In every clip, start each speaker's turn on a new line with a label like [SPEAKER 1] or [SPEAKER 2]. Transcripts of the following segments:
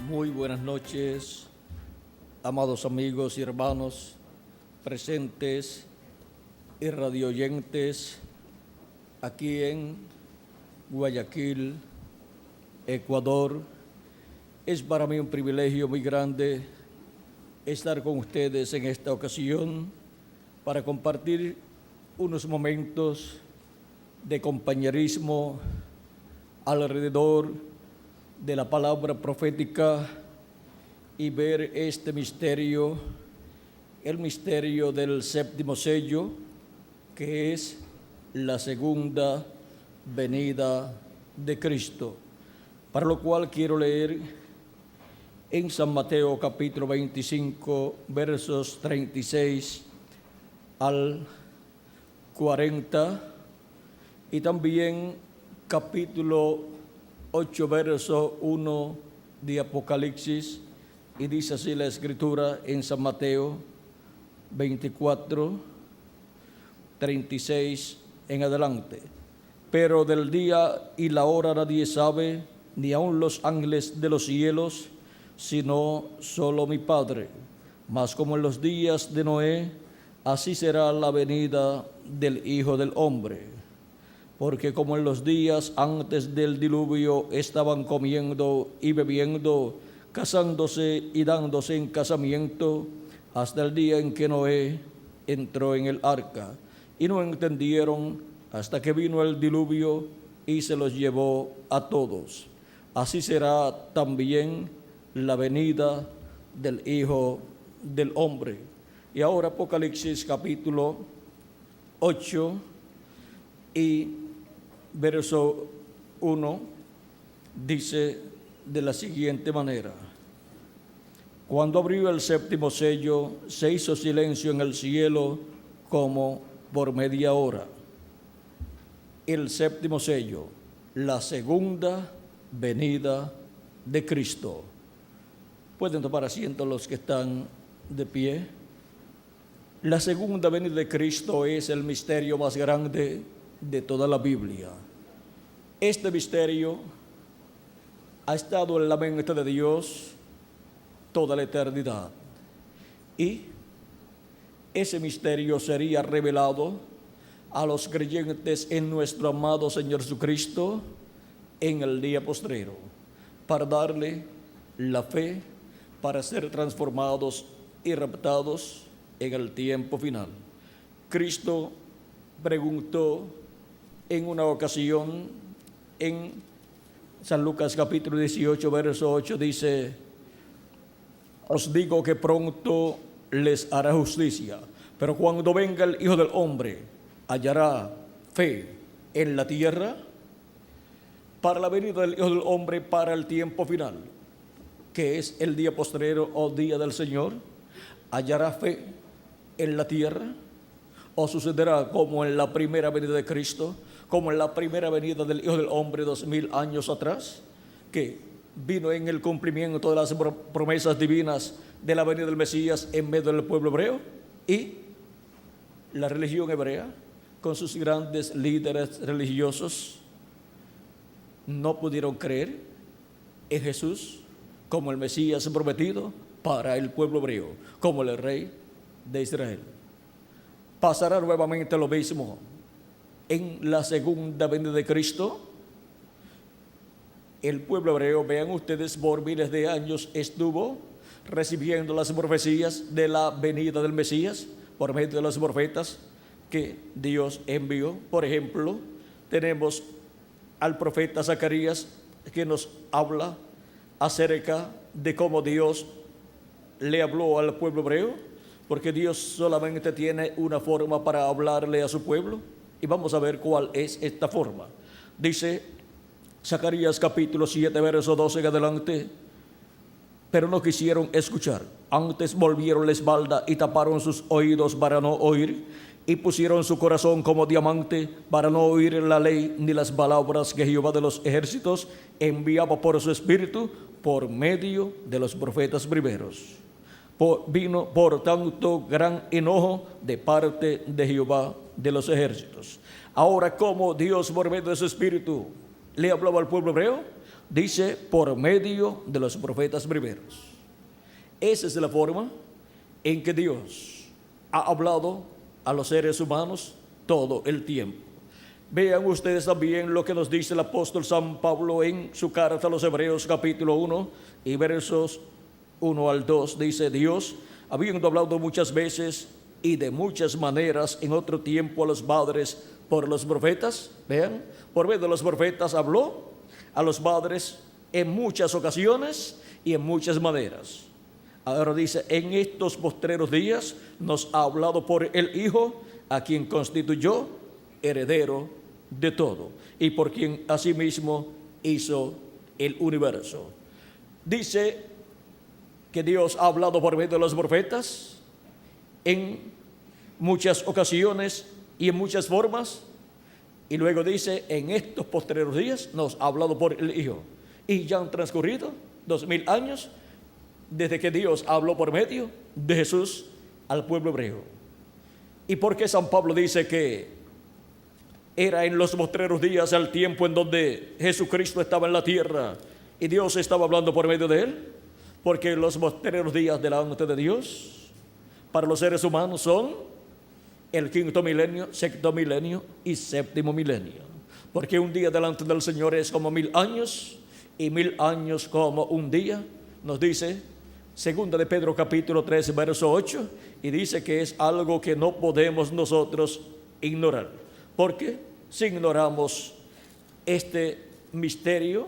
[SPEAKER 1] Muy buenas noches, amados amigos y hermanos presentes y radioyentes aquí en Guayaquil, Ecuador. Es para mí un privilegio muy grande estar con ustedes en esta ocasión para compartir unos momentos de compañerismo alrededor de la palabra profética y ver este misterio, el misterio del séptimo sello, que es la segunda venida de Cristo. Para lo cual quiero leer en San Mateo capítulo 25, versos 36 al 40, y también capítulo 8, verso 1 de Apocalipsis, y dice así la Escritura en San Mateo 24, 36 en adelante. Pero del día y la hora nadie sabe, ni aun los ángeles de los cielos, sino solo mi Padre. Mas como en los días de Noé, así será la venida del Hijo del Hombre. Porque como en los días antes del diluvio estaban comiendo y bebiendo, casándose y dándose en casamiento, hasta el día en que Noé entró en el arca, y no entendieron hasta que vino el diluvio y se los llevó a todos. Así será también la venida del Hijo del Hombre. Y ahora Apocalipsis capítulo 8 y verso 1 dice de la siguiente manera: Cuando abrió el séptimo sello, se hizo silencio en el cielo como por media hora. El séptimo sello, la segunda venida de Cristo. Pueden tomar asiento los que están de pie. La segunda venida de Cristo es el misterio más grande de toda la Biblia. Este misterio ha estado en la mente de Dios toda la eternidad, y ese misterio sería revelado a los creyentes en nuestro amado Señor Jesucristo en el día postrero, para darle la fe, para ser transformados y raptados en el tiempo final. Cristo preguntó en una ocasión en San Lucas capítulo 18, verso 8, dice: os digo que pronto les hará justicia, pero cuando venga el Hijo del Hombre, hallará fe en la tierra. Para la venida del Hijo del Hombre, para el tiempo final, que es el día postrero o día del Señor, hallará fe en la tierra, o sucederá como en la primera venida de Cristo, como en la primera venida del Hijo del Hombre 2000 años atrás, que vino en el cumplimiento de las promesas divinas de la venida del Mesías en medio del pueblo hebreo, y la religión hebrea con sus grandes líderes religiosos no pudieron creer en Jesús como el Mesías prometido para el pueblo hebreo, como el Rey de Israel. Pasará nuevamente lo mismo en la segunda venida de Cristo. El pueblo hebreo, vean ustedes, por miles de años estuvo recibiendo las profecías de la venida del Mesías por medio de los profetas que Dios envió. Por ejemplo, tenemos al profeta Zacarías, que nos habla acerca de cómo Dios le habló al pueblo hebreo, porque Dios solamente tiene una forma para hablarle a su pueblo, y vamos a ver cuál es esta forma. Dice Zacarías capítulo 7, verso 12 en adelante: pero no quisieron escuchar, antes volvieron la espalda y taparon sus oídos para no oír, y pusieron su corazón como diamante para no oír la ley ni las palabras que Jehová de los ejércitos enviaba por su espíritu por medio de los profetas primeros. Vino por tanto gran enojo de parte de Jehová de los ejércitos. Ahora, como Dios por medio de su espíritu le hablaba al pueblo hebreo, Dice, por medio de los profetas primeros. Esa es la forma en que Dios ha hablado a los seres humanos todo el tiempo. Vean ustedes también lo que nos dice el apóstol San Pablo en su carta a los Hebreos capítulo 1 y versos 1 al 2. Dice, Dios, habiendo hablado muchas veces y de muchas maneras en otro tiempo a los padres por los profetas, vean, por medio de los profetas habló a los padres en muchas ocasiones y en muchas maneras. Ahora dice, en estos postreros días nos ha hablado por el Hijo, a quien constituyó heredero de todo y por quien asimismo hizo el universo. Dice que Dios ha hablado por medio de los profetas en muchas ocasiones y en muchas formas, y luego dice, en estos postreros días nos ha hablado por el Hijo. Y ya han transcurrido 2000 años desde que Dios habló por medio de Jesús al pueblo hebreo. ¿Y por qué San Pablo dice que era en los postreros días el tiempo en donde Jesucristo estaba en la tierra y Dios estaba hablando por medio de él? Porque los postreros días delante de Dios para los seres humanos son el quinto milenio, sexto milenio y séptimo milenio. Porque un día delante del Señor es como 1000 años y 1000 años como un día. Nos dice segunda de Pedro capítulo 3 verso 8, y dice que es algo que no podemos nosotros ignorar, porque si ignoramos este misterio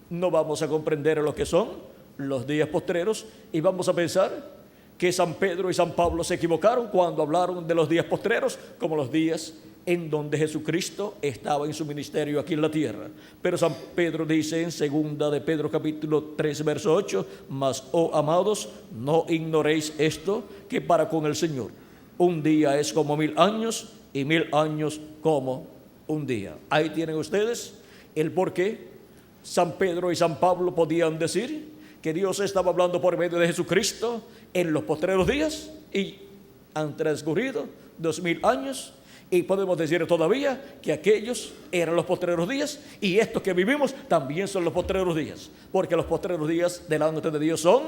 [SPEAKER 1] no vamos a comprender lo que son los días postreros y vamos a pensar que San Pedro y San Pablo se equivocaron cuando hablaron de los días postreros como los días en donde Jesucristo estaba en su ministerio aquí en la tierra. Pero San Pedro dice en segunda de Pedro capítulo 3 verso 8, mas, oh amados, no ignoréis esto, que para con el Señor un día es como 1000 años y 1000 años como un día. Ahí tienen ustedes el por qué San Pedro y San Pablo podían decir que Dios estaba hablando por medio de Jesucristo en los postreros días, y han transcurrido 2000 años y podemos decir todavía que aquellos eran los postreros días y estos que vivimos también son los postreros días, porque los postreros días delante de Dios son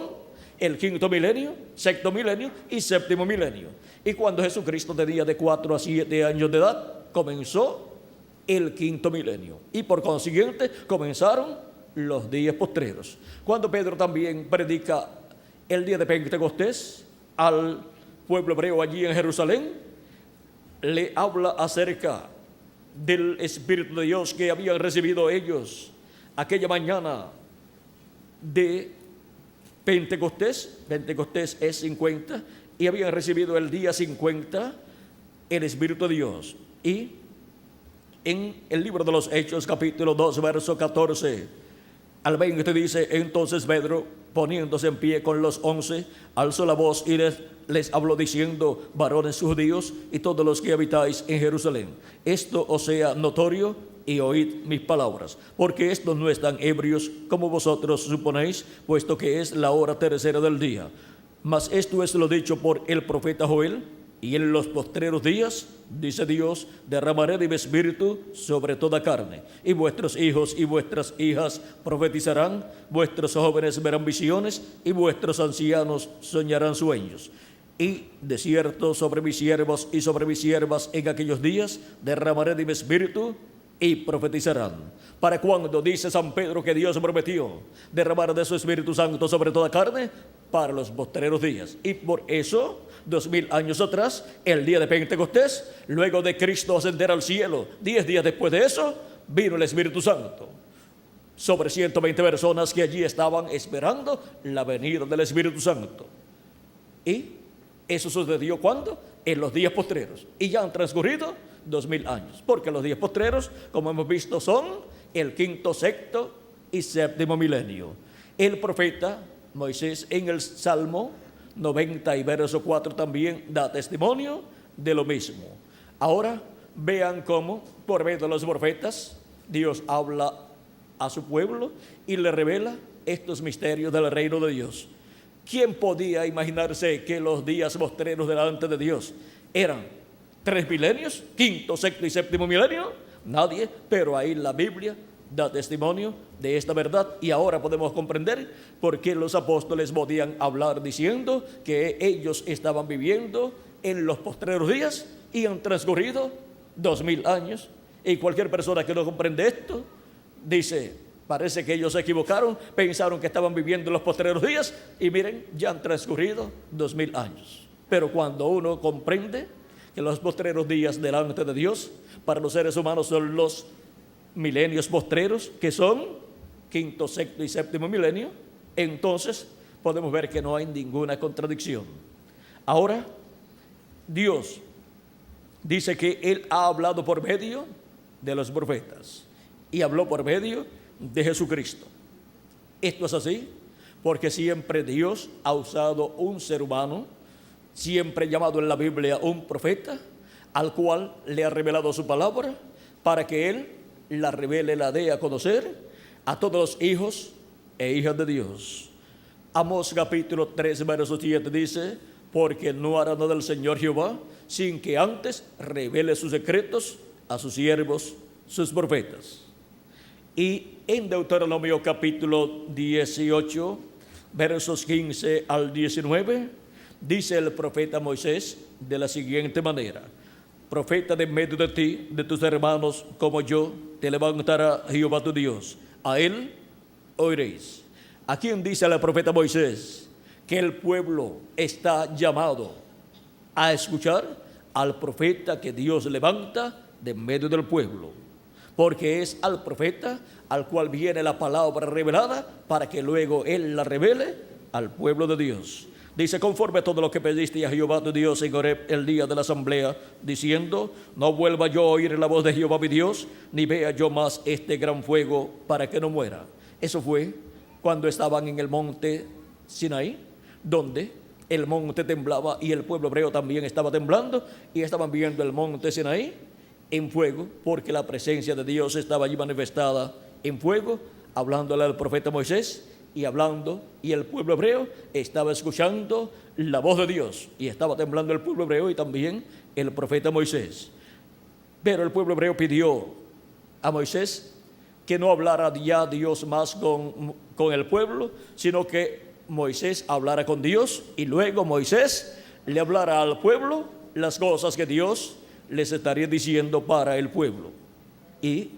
[SPEAKER 1] el quinto milenio, sexto milenio y séptimo milenio. Y cuando Jesucristo tenía de 4 a 7 años de edad, comenzó el quinto milenio y por consiguiente comenzaron los días postreros. Cuando Pedro también predica el día de Pentecostés al pueblo hebreo allí en Jerusalén, le habla acerca del Espíritu de Dios que habían recibido ellos aquella mañana de Pentecostés. Pentecostés es 50 y habían recibido el día 50 el Espíritu de Dios. Y en el libro de los Hechos capítulo 2 verso 14 al 20 dice, entonces Pedro, poniéndose en pie con los 11, alzó la voz y les habló diciendo, varones judíos y todos los que habitáis en Jerusalén, esto os sea notorio y oíd mis palabras, porque estos no están ebrios como vosotros suponéis, puesto que es la hora tercera del día. Mas esto es lo dicho por el profeta Joel, y en los postreros días, dice Dios, derramaré de mi espíritu sobre toda carne, y vuestros hijos y vuestras hijas profetizarán, vuestros jóvenes verán visiones, y vuestros ancianos soñarán sueños. Y de cierto sobre mis siervos y sobre mis siervas en aquellos días derramaré de mi espíritu y profetizarán. ¿Para cuándo dice San Pedro que Dios prometió derramar de su Espíritu Santo sobre toda carne? Para los postreros días. Y por eso 2000 años atrás, el día de Pentecostés, luego de Cristo ascender al cielo, 10 días después de eso, vino el Espíritu Santo sobre 120 personas que allí estaban esperando la venida del Espíritu Santo. Y eso sucedió ¿cuándo? En los días postreros. Y ya han transcurrido 2000 años, porque los días postreros, como hemos visto, son el quinto, sexto y séptimo milenio. El profeta Moisés en el Salmo 90 y verso 4 también da testimonio de lo mismo. Ahora vean cómo por medio de los profetas Dios habla a su pueblo y le revela estos misterios del reino de Dios. ¿Quién podía imaginarse que los días postreros delante de Dios eran 3 milenios, quinto, sexto y séptimo milenio? Nadie, pero ahí la Biblia da testimonio de esta verdad, y ahora podemos comprender por qué los apóstoles podían hablar diciendo que ellos estaban viviendo en los postreros días y han transcurrido 2000 años. Y cualquier persona que no comprende esto dice: parece que ellos se equivocaron, pensaron que estaban viviendo en los postreros días y miren, ya han transcurrido 2000 años. Pero cuando uno comprende que los postreros días delante de Dios para los seres humanos son los milenios postreros, que son quinto, sexto y séptimo milenio, entonces podemos ver que no hay ninguna contradicción. Ahora, Dios dice que Él ha hablado por medio de los profetas y habló por medio de Jesucristo. Esto es así porque siempre Dios ha usado un ser humano, siempre llamado en la Biblia un profeta, al cual le ha revelado su palabra para que Él la revele, la dé a conocer a todos los hijos e hijas de Dios. Amós capítulo 3 verso 7 dice: porque no hará nada el Señor Jehová sin que antes revele sus secretos a sus siervos, sus profetas. Y en Deuteronomio capítulo 18 versos 15 al 19 dice el profeta Moisés de la siguiente manera: profeta de medio de ti, de tus hermanos como yo, te levantará Jehová tu Dios, a él oiréis. ¿A quién dice el profeta Moisés que el pueblo está llamado a escuchar? Al profeta que Dios levanta de medio del pueblo, porque es al profeta al cual viene la palabra revelada para que luego él la revele al pueblo de Dios. Dice: conforme a todo lo que pediste a Jehová tu Dios en Horeb el día de la asamblea, diciendo: no vuelva yo a oír la voz de Jehová mi Dios, ni vea yo más este gran fuego, para que no muera. Eso fue cuando estaban en el monte Sinaí, donde el monte temblaba y el pueblo hebreo también estaba temblando, y estaban viendo el monte Sinaí en fuego, porque la presencia de Dios estaba allí manifestada en fuego, hablándole al profeta Moisés y hablando, y el pueblo hebreo estaba escuchando la voz de Dios, y estaba temblando el pueblo hebreo y también el profeta Moisés. Pero el pueblo hebreo pidió a Moisés que no hablara ya Dios más con el pueblo, sino que Moisés hablara con Dios, y luego Moisés le hablara al pueblo las cosas que Dios les estaría diciendo para el pueblo. Y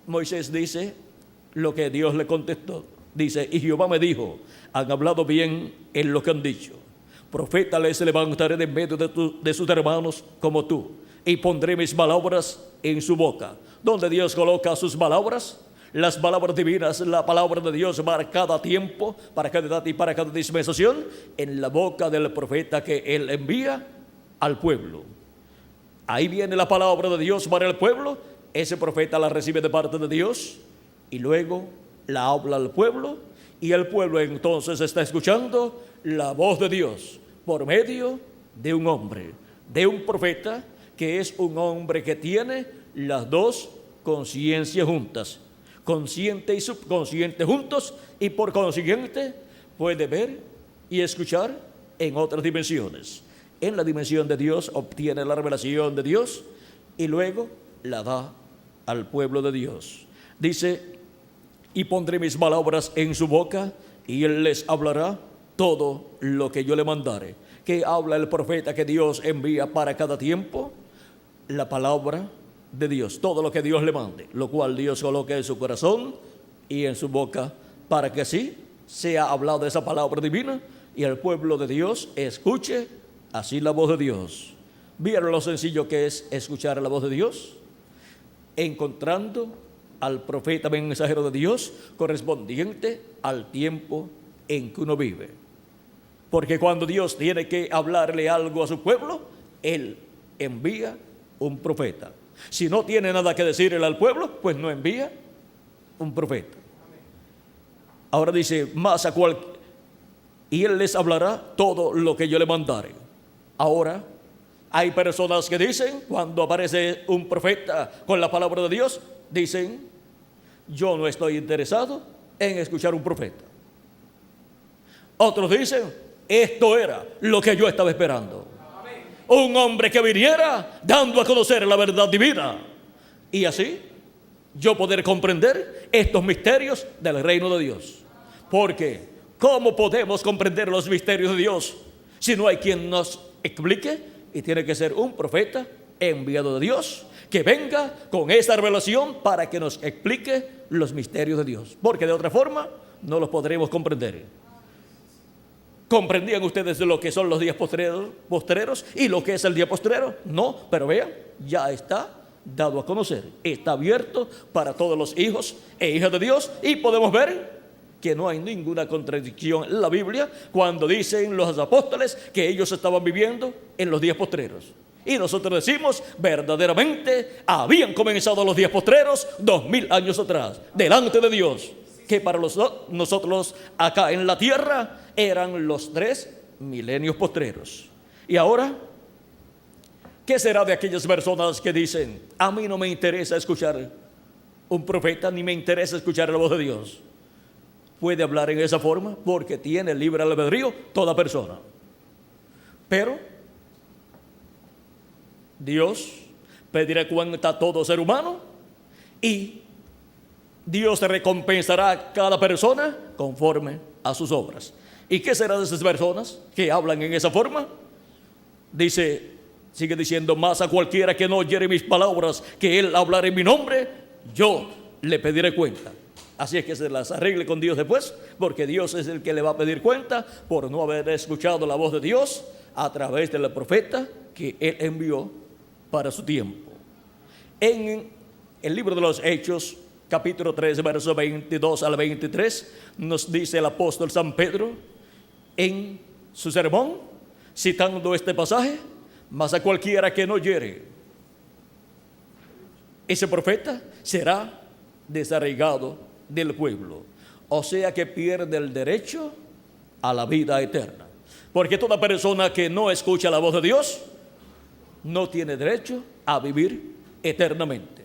[SPEAKER 1] Moisés dice lo que Dios le contestó. Dice: y Jehová me dijo: han hablado bien en lo que han dicho. Profeta les levantaré de medio de sus hermanos como tú, y pondré mis palabras en su boca. Donde Dios coloca sus palabras, las palabras divinas, la palabra de Dios para cada tiempo, para cada edad y para cada dispensación, en la boca del profeta que Él envía al pueblo. Ahí viene la palabra de Dios para el pueblo. Ese profeta la recibe de parte de Dios y luego la habla al pueblo, y el pueblo entonces está escuchando la voz de Dios por medio de un hombre, de un profeta, que es un hombre que tiene las dos conciencias juntas, consciente y subconsciente juntos, y por consiguiente puede ver y escuchar en otras dimensiones. En la dimensión de Dios obtiene la revelación de Dios y luego la da al pueblo de Dios. Dice: y pondré mis palabras en su boca, y él les hablará todo lo que yo le mandare. ¿Qué habla el profeta que Dios envía para cada tiempo? La palabra de Dios, todo lo que Dios le mande, lo cual Dios coloca en su corazón y en su boca, para que así sea hablada esa palabra divina y el pueblo de Dios escuche así la voz de Dios. ¿Vieron lo sencillo que es escuchar la voz de Dios? Encontrando al profeta mensajero de Dios correspondiente al tiempo en que uno vive. Porque cuando Dios tiene que hablarle algo a su pueblo, Él envía un profeta. Si no tiene nada que decirle al pueblo, pues no envía un profeta. Ahora dice: más a cual, y Él les hablará todo lo que yo le mandare. Ahora, hay personas que dicen, cuando aparece un profeta con la palabra de Dios, dicen: yo no estoy interesado en escuchar un profeta. Otros dicen: esto era lo que yo estaba esperando. Un hombre que viniera dando a conocer la verdad divina. Y así yo poder comprender estos misterios del reino de Dios. Porque, ¿cómo podemos comprender los misterios de Dios si no hay quien nos explique? Y tiene que ser un profeta enviado de Dios que venga con esa revelación para que nos explique los misterios de Dios, porque de otra forma no los podremos comprender. ¿Comprendían ustedes lo que son los días postreros y lo que es el día postrero? No, pero vean, ya está dado a conocer, está abierto para todos los hijos e hijas de Dios, y podemos ver que no hay ninguna contradicción en la Biblia cuando dicen los apóstoles que ellos estaban viviendo en los días postreros. Y nosotros decimos, verdaderamente habían comenzado los días postreros 2000 años atrás, delante de Dios, que para nosotros acá en la tierra eran los 3 milenios postreros. Y ahora, ¿qué será de aquellas personas que dicen, a mí no me interesa escuchar un profeta, ni me interesa escuchar la voz de Dios? Puede hablar en esa forma porque tiene libre albedrío toda persona. Pero Dios pedirá cuenta a todo ser humano y Dios recompensará a cada persona conforme a sus obras. ¿Y qué será de esas personas que hablan en esa forma? Sigue diciendo, más a cualquiera que no oyere mis palabras, que él hablará en mi nombre, yo le pediré cuenta. Así es que se las arregle con Dios después, porque Dios es el que le va a pedir cuenta por no haber escuchado la voz de Dios a través del profeta que él envió para su tiempo. En el libro de los Hechos, capítulo 3, versos 22 al 23, nos dice el apóstol San Pedro en su sermón, citando este pasaje, mas a cualquiera que no oyere, ese profeta será desarraigado del pueblo, o sea que pierde el derecho a la vida eterna, porque toda persona que no escucha la voz de Dios no tiene derecho a vivir eternamente.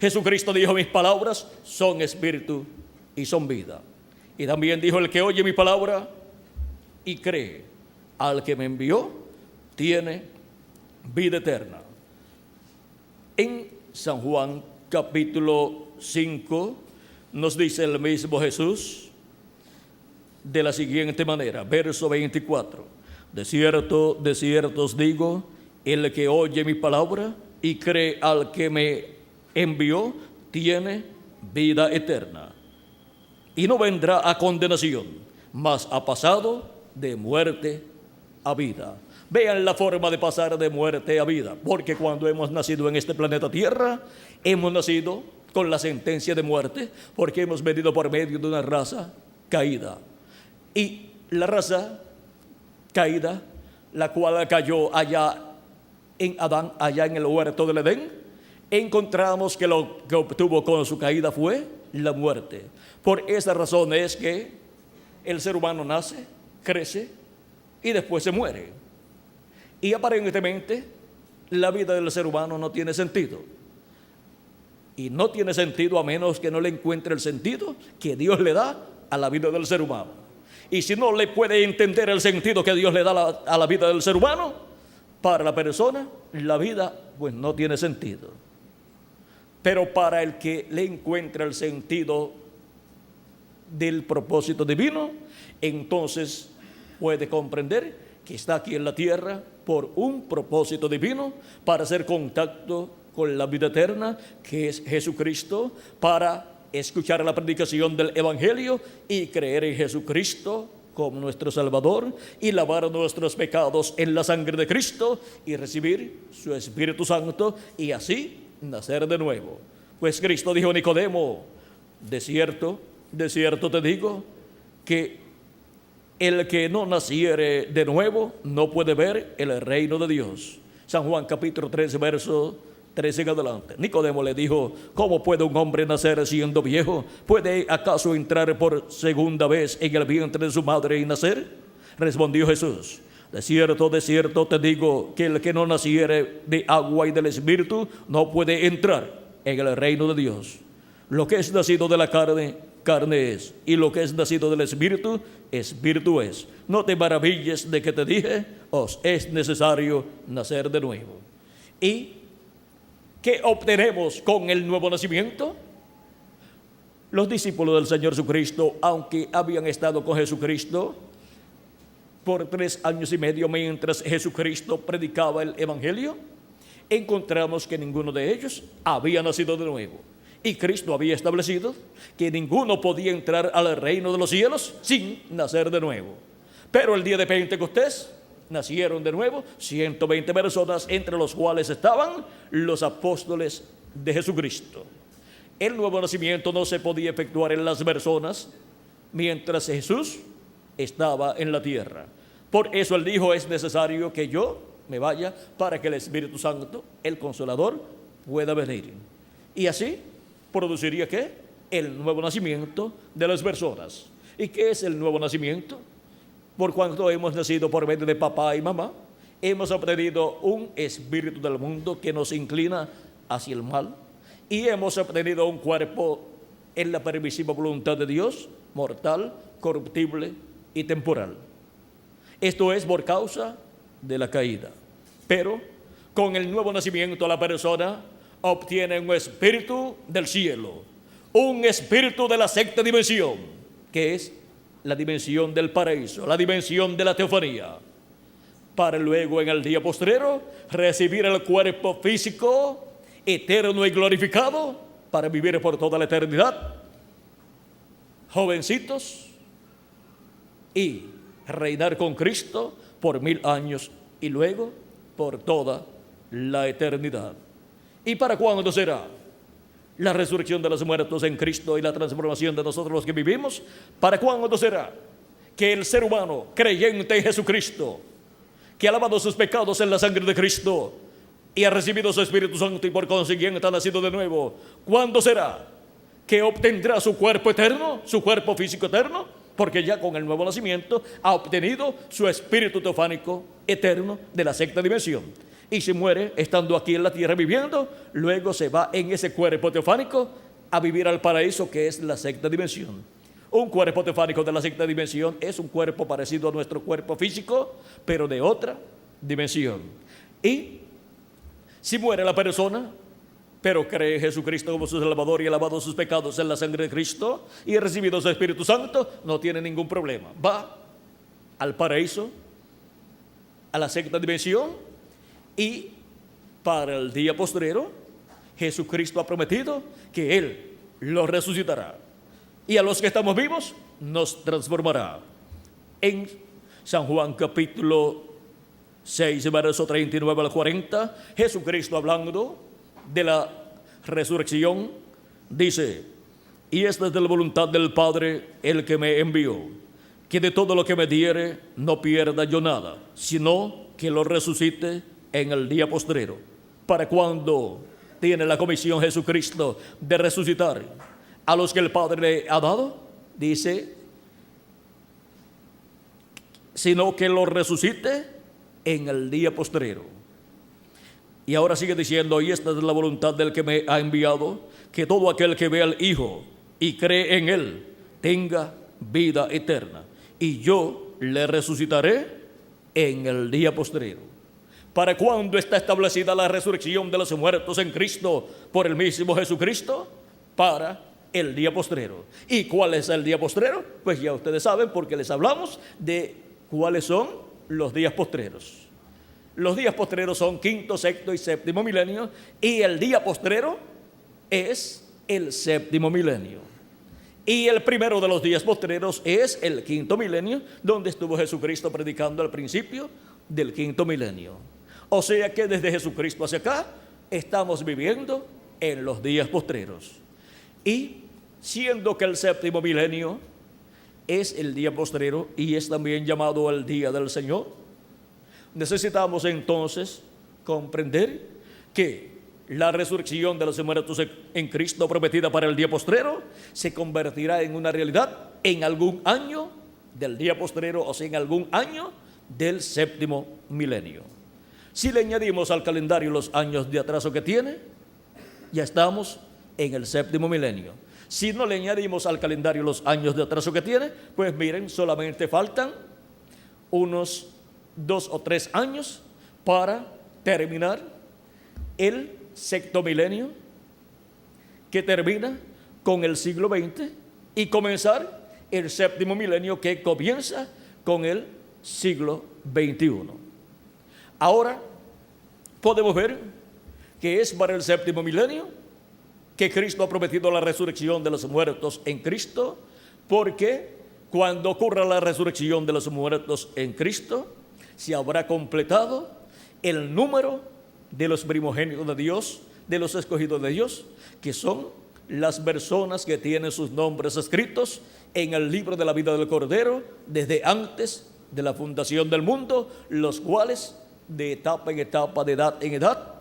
[SPEAKER 1] Jesucristo dijo, mis palabras son espíritu y son vida. Y también dijo, el que oye mi palabra y cree al que me envió tiene vida eterna. En San Juan capítulo 5 nos dice el mismo Jesús de la siguiente manera, verso 24: de cierto os digo, el que oye mi palabra y cree al que me envió tiene vida eterna, y no vendrá a condenación, mas ha pasado de muerte a vida. Vean la forma de pasar de muerte a vida, porque cuando hemos nacido en este planeta Tierra, hemos nacido con la sentencia de muerte, porque hemos venido por medio de una raza caída. Y la raza caída, la cual cayó allá en Adán, allá en el huerto del Edén, encontramos que lo que obtuvo con su caída fue la muerte. Por esa razón es que el ser humano nace, crece y después se muere. Y aparentemente la vida del ser humano no tiene sentido. Y no tiene sentido a menos que no le encuentre el sentido que Dios le da a la vida del ser humano. Y si no le puede entender el sentido que Dios le da a la vida del ser humano, para la persona la vida pues no tiene sentido. Pero para el que le encuentra el sentido del propósito divino, entonces puede comprender que está aquí en la tierra por un propósito divino, para hacer contacto con la vida eterna, que es Jesucristo, para escuchar la predicación del Evangelio y creer en Jesucristo como nuestro Salvador, y lavar nuestros pecados en la sangre de Cristo y recibir su Espíritu Santo, y así nacer de nuevo. Pues Cristo dijo a Nicodemo, de cierto te digo, que el que no naciere de nuevo no puede ver el reino de Dios. San Juan capítulo 13, verso 13 en adelante. Nicodemo le dijo, ¿cómo puede un hombre nacer siendo viejo? ¿Puede acaso entrar por segunda vez en el vientre de su madre y nacer? Respondió Jesús, de cierto te digo, que el que no naciere de agua y del Espíritu no puede entrar en el reino de Dios. Lo que es nacido de la carne, carne es, y lo que es nacido del Espíritu, Espíritu es. No te maravilles de que te dije, os es necesario nacer de nuevo. ¿Y qué obtenemos con el nuevo nacimiento? Los discípulos del Señor Jesucristo, aunque habían estado con Jesucristo por 3 años y medio mientras Jesucristo predicaba el Evangelio, encontramos que ninguno de ellos había nacido de nuevo. Y Cristo había establecido que ninguno podía entrar al reino de los cielos sin nacer de nuevo. Pero el día de Pentecostés nacieron de nuevo 120 personas, entre los cuales estaban los apóstoles de Jesucristo. El nuevo nacimiento no se podía efectuar en las personas mientras Jesús estaba en la tierra. Por eso Él dijo: es necesario que yo me vaya para que el Espíritu Santo, el Consolador, pueda venir. Y así produciría ¿qué? El nuevo nacimiento de las personas. ¿Y qué es el nuevo nacimiento? Por cuanto hemos nacido por medio de papá y mamá, hemos obtenido un espíritu del mundo que nos inclina hacia el mal, y hemos obtenido un cuerpo en la permisiva voluntad de Dios, mortal, corruptible y temporal. Esto es por causa de la caída. Pero con el nuevo nacimiento la persona obtiene un espíritu del cielo, un espíritu de la sexta dimensión, que es la dimensión del paraíso, la dimensión de la teofanía, para luego en el día postrero recibir el cuerpo físico eterno y glorificado para vivir por toda la eternidad, jovencitos, y reinar con Cristo por 1000 años y luego por toda la eternidad. ¿Y para cuándo será la resurrección de los muertos en Cristo y la transformación de nosotros los que vivimos? ¿Para cuándo será que el ser humano creyente en Jesucristo, que ha lavado sus pecados en la sangre de Cristo y ha recibido su Espíritu Santo y por consiguiente ha nacido de nuevo, cuándo será que obtendrá su cuerpo eterno, su cuerpo físico eterno? Porque ya con el nuevo nacimiento ha obtenido su espíritu teofánico eterno de la sexta dimensión. Y si muere estando aquí en la tierra viviendo, luego se va en ese cuerpo teofánico a vivir al paraíso, que es la sexta dimensión. Un cuerpo teofánico de la sexta dimensión es un cuerpo parecido a nuestro cuerpo físico, pero de otra dimensión. Y si muere la persona, pero cree en Jesucristo como su Salvador y ha lavado sus pecados en la sangre de Cristo y ha recibido su Espíritu Santo, no tiene ningún problema. Va al paraíso, a la sexta dimensión, y para el día postrero Jesucristo ha prometido que Él los resucitará, y a los que estamos vivos nos transformará. En San Juan capítulo 6, verso 39 al 40, Jesucristo, hablando de la resurrección, dice: y esta es de la voluntad del Padre, el que me envió, que de todo lo que me diere no pierda yo nada, sino que lo resucite en el día postrero. ¿Para cuándo tiene la comisión Jesucristo de resucitar a los que el Padre le ha dado? Dice: sino que lo resucite en el día postrero. Y ahora sigue diciendo: y esta es la voluntad del que me ha enviado, que todo aquel que ve al Hijo y cree en Él tenga vida eterna, y yo le resucitaré en el día postrero. ¿Para cuándo está establecida la resurrección de los muertos en Cristo por el mismo Jesucristo? Para el día postrero. ¿Y cuál es el día postrero? Pues ya ustedes saben, porque les hablamos de cuáles son los días postreros. Los días postreros son quinto, sexto y séptimo milenio, y el día postrero es el séptimo milenio. Y el primero de los días postreros es el quinto milenio, donde estuvo Jesucristo predicando al principio del quinto milenio. O sea que desde Jesucristo hacia acá estamos viviendo en los días postreros. Y siendo que el séptimo milenio es el día postrero y es también llamado el día del Señor, necesitamos entonces comprender que la resurrección de los muertos en Cristo prometida para el día postrero se convertirá en una realidad en algún año del día postrero, o sea, en algún año del séptimo milenio. Si le añadimos al calendario los años de atraso que tiene, ya estamos en el séptimo milenio. Si no le añadimos al calendario los años de atraso que tiene, pues miren, solamente faltan unos 2 o 3 años para terminar el sexto milenio, que termina con el siglo XX y comenzar el séptimo milenio que comienza con el siglo XXI. Ahora podemos ver que es para el séptimo milenio que Cristo ha prometido la resurrección de los muertos en Cristo, porque cuando ocurra la resurrección de los muertos en Cristo, se habrá completado el número de los primogénitos de Dios, de los escogidos de Dios, que son las personas que tienen sus nombres escritos en el libro de la vida del Cordero desde antes de la fundación del mundo, los cuales de etapa en etapa, de edad en edad,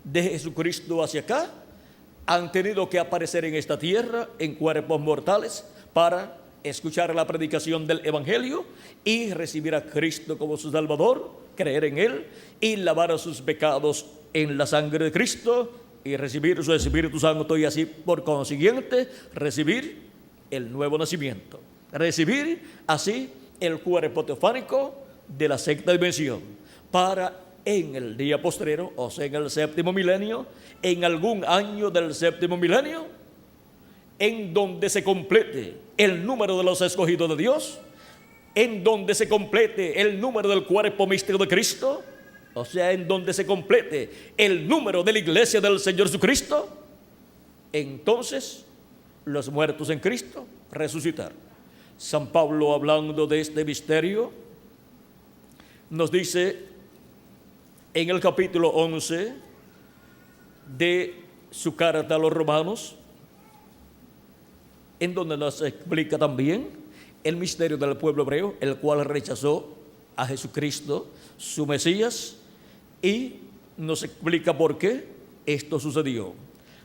[SPEAKER 1] de Jesucristo hacia acá, han tenido que aparecer en esta tierra en cuerpos mortales para escuchar la predicación del Evangelio y recibir a Cristo como su Salvador, creer en Él y lavar sus pecados en la sangre de Cristo y recibir su Espíritu Santo y así por consiguiente recibir el nuevo nacimiento, recibir así el cuerpo teofánico de la sexta dimensión para en el día postrero, o sea en el séptimo milenio, en algún año del séptimo milenio, en donde se complete el número de los escogidos de Dios, en donde se complete el número del cuerpo místico de Cristo, o sea, en donde se complete el número de la iglesia del Señor Jesucristo, entonces los muertos en Cristo resucitar. San Pablo, hablando de este misterio, nos dice en el capítulo 11 de su carta a los romanos, en donde nos explica también el misterio del pueblo hebreo, el cual rechazó a Jesucristo, su Mesías, y nos explica por qué esto sucedió.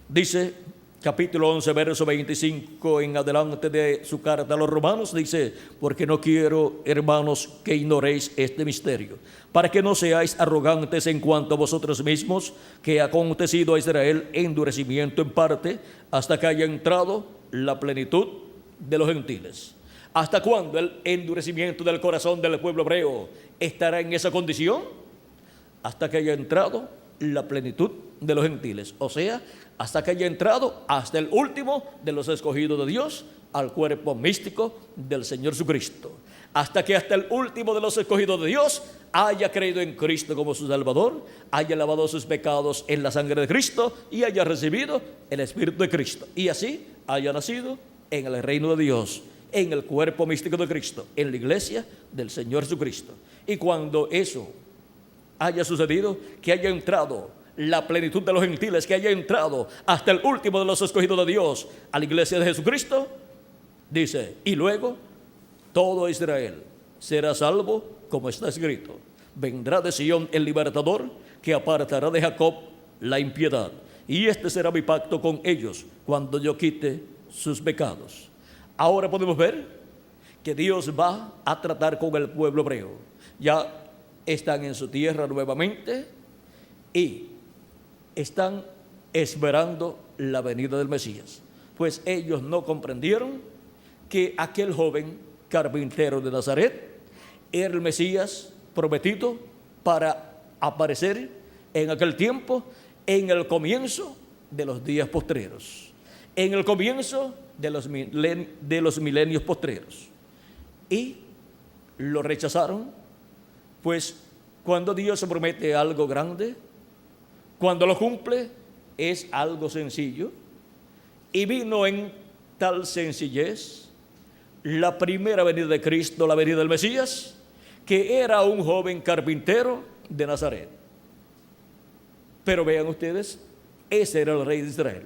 [SPEAKER 1] Dice, capítulo 11, verso 25 en adelante de su carta a los romanos, dice, porque no quiero, hermanos, que ignoréis este misterio, para que no seáis arrogantes en cuanto a vosotros mismos, que ha acontecido a Israel endurecimiento en parte, hasta que haya entrado la plenitud de los gentiles. ¿Hasta cuándo el endurecimiento del corazón del pueblo hebreo estará en esa condición? Hasta que haya entrado la plenitud de los gentiles, o sea, hasta que haya entrado hasta el último de los escogidos de Dios al cuerpo místico del Señor Jesucristo, hasta que hasta el último de los escogidos de Dios haya creído en Cristo como su Salvador, haya lavado sus pecados en la sangre de Cristo y haya recibido el Espíritu de Cristo, y así haya nacido en el reino de Dios, en el cuerpo místico de Cristo, en la iglesia del Señor Jesucristo. Y cuando eso haya sucedido, que haya entrado la plenitud de los gentiles, que haya entrado hasta el último de los escogidos de Dios a la iglesia de Jesucristo, dice, y luego todo Israel será salvo, como está escrito, vendrá de Sion el libertador, que apartará de Jacob la impiedad, y este será mi pacto con ellos cuando yo quite sus pecados. Ahora podemos ver que Dios va a tratar con el pueblo hebreo. Ya están en su tierra nuevamente y están esperando la venida del Mesías, pues ellos no comprendieron que aquel joven carpintero de Nazaret era el Mesías prometido para aparecer en aquel tiempo, en el comienzo de los días postreros, en el comienzo de los milenios postreros, y lo rechazaron. Pues cuando Dios se promete algo grande, cuando lo cumple, es algo sencillo. Y vino en tal sencillez la primera venida de Cristo, la venida del Mesías, que era un joven carpintero de Nazaret. Pero vean ustedes, ese era el rey de Israel.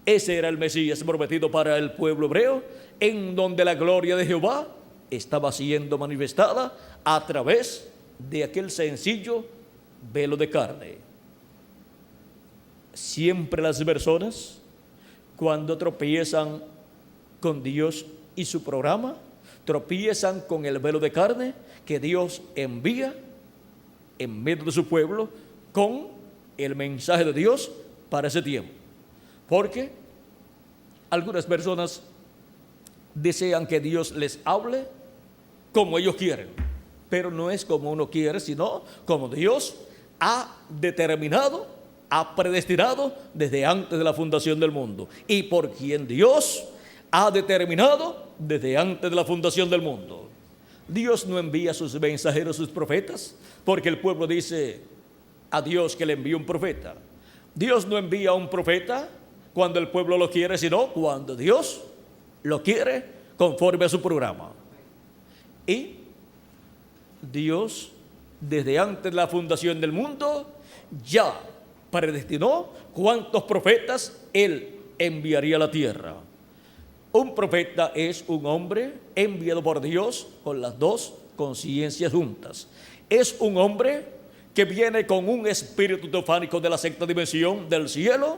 [SPEAKER 1] Ese era el Mesías prometido para el pueblo hebreo, en donde la gloria de Jehová estaba siendo manifestada a través de aquel sencillo velo de carne. Siempre las personas, cuando tropiezan con Dios y su programa, tropiezan con el velo de carne que Dios envía en medio de su pueblo con el mensaje de Dios para ese tiempo. Porque algunas personas desean que Dios les hable como ellos quieren, pero no es como uno quiere, sino como Dios ha determinado ha predestinado desde antes de la fundación del mundo y por quien Dios ha determinado desde antes de la fundación del mundo. Dios no envía a sus mensajeros, sus profetas, porque el pueblo dice a Dios que le envía un profeta. Dios no envía a un profeta cuando el pueblo lo quiere, sino cuando Dios lo quiere conforme a su programa. Y Dios, desde antes de la fundación del mundo, ya predestinó cuántos profetas Él enviaría a la tierra. Un profeta es un hombre enviado por Dios con las dos conciencias juntas. Es un hombre que viene con un espíritu teofánico de la sexta dimensión del cielo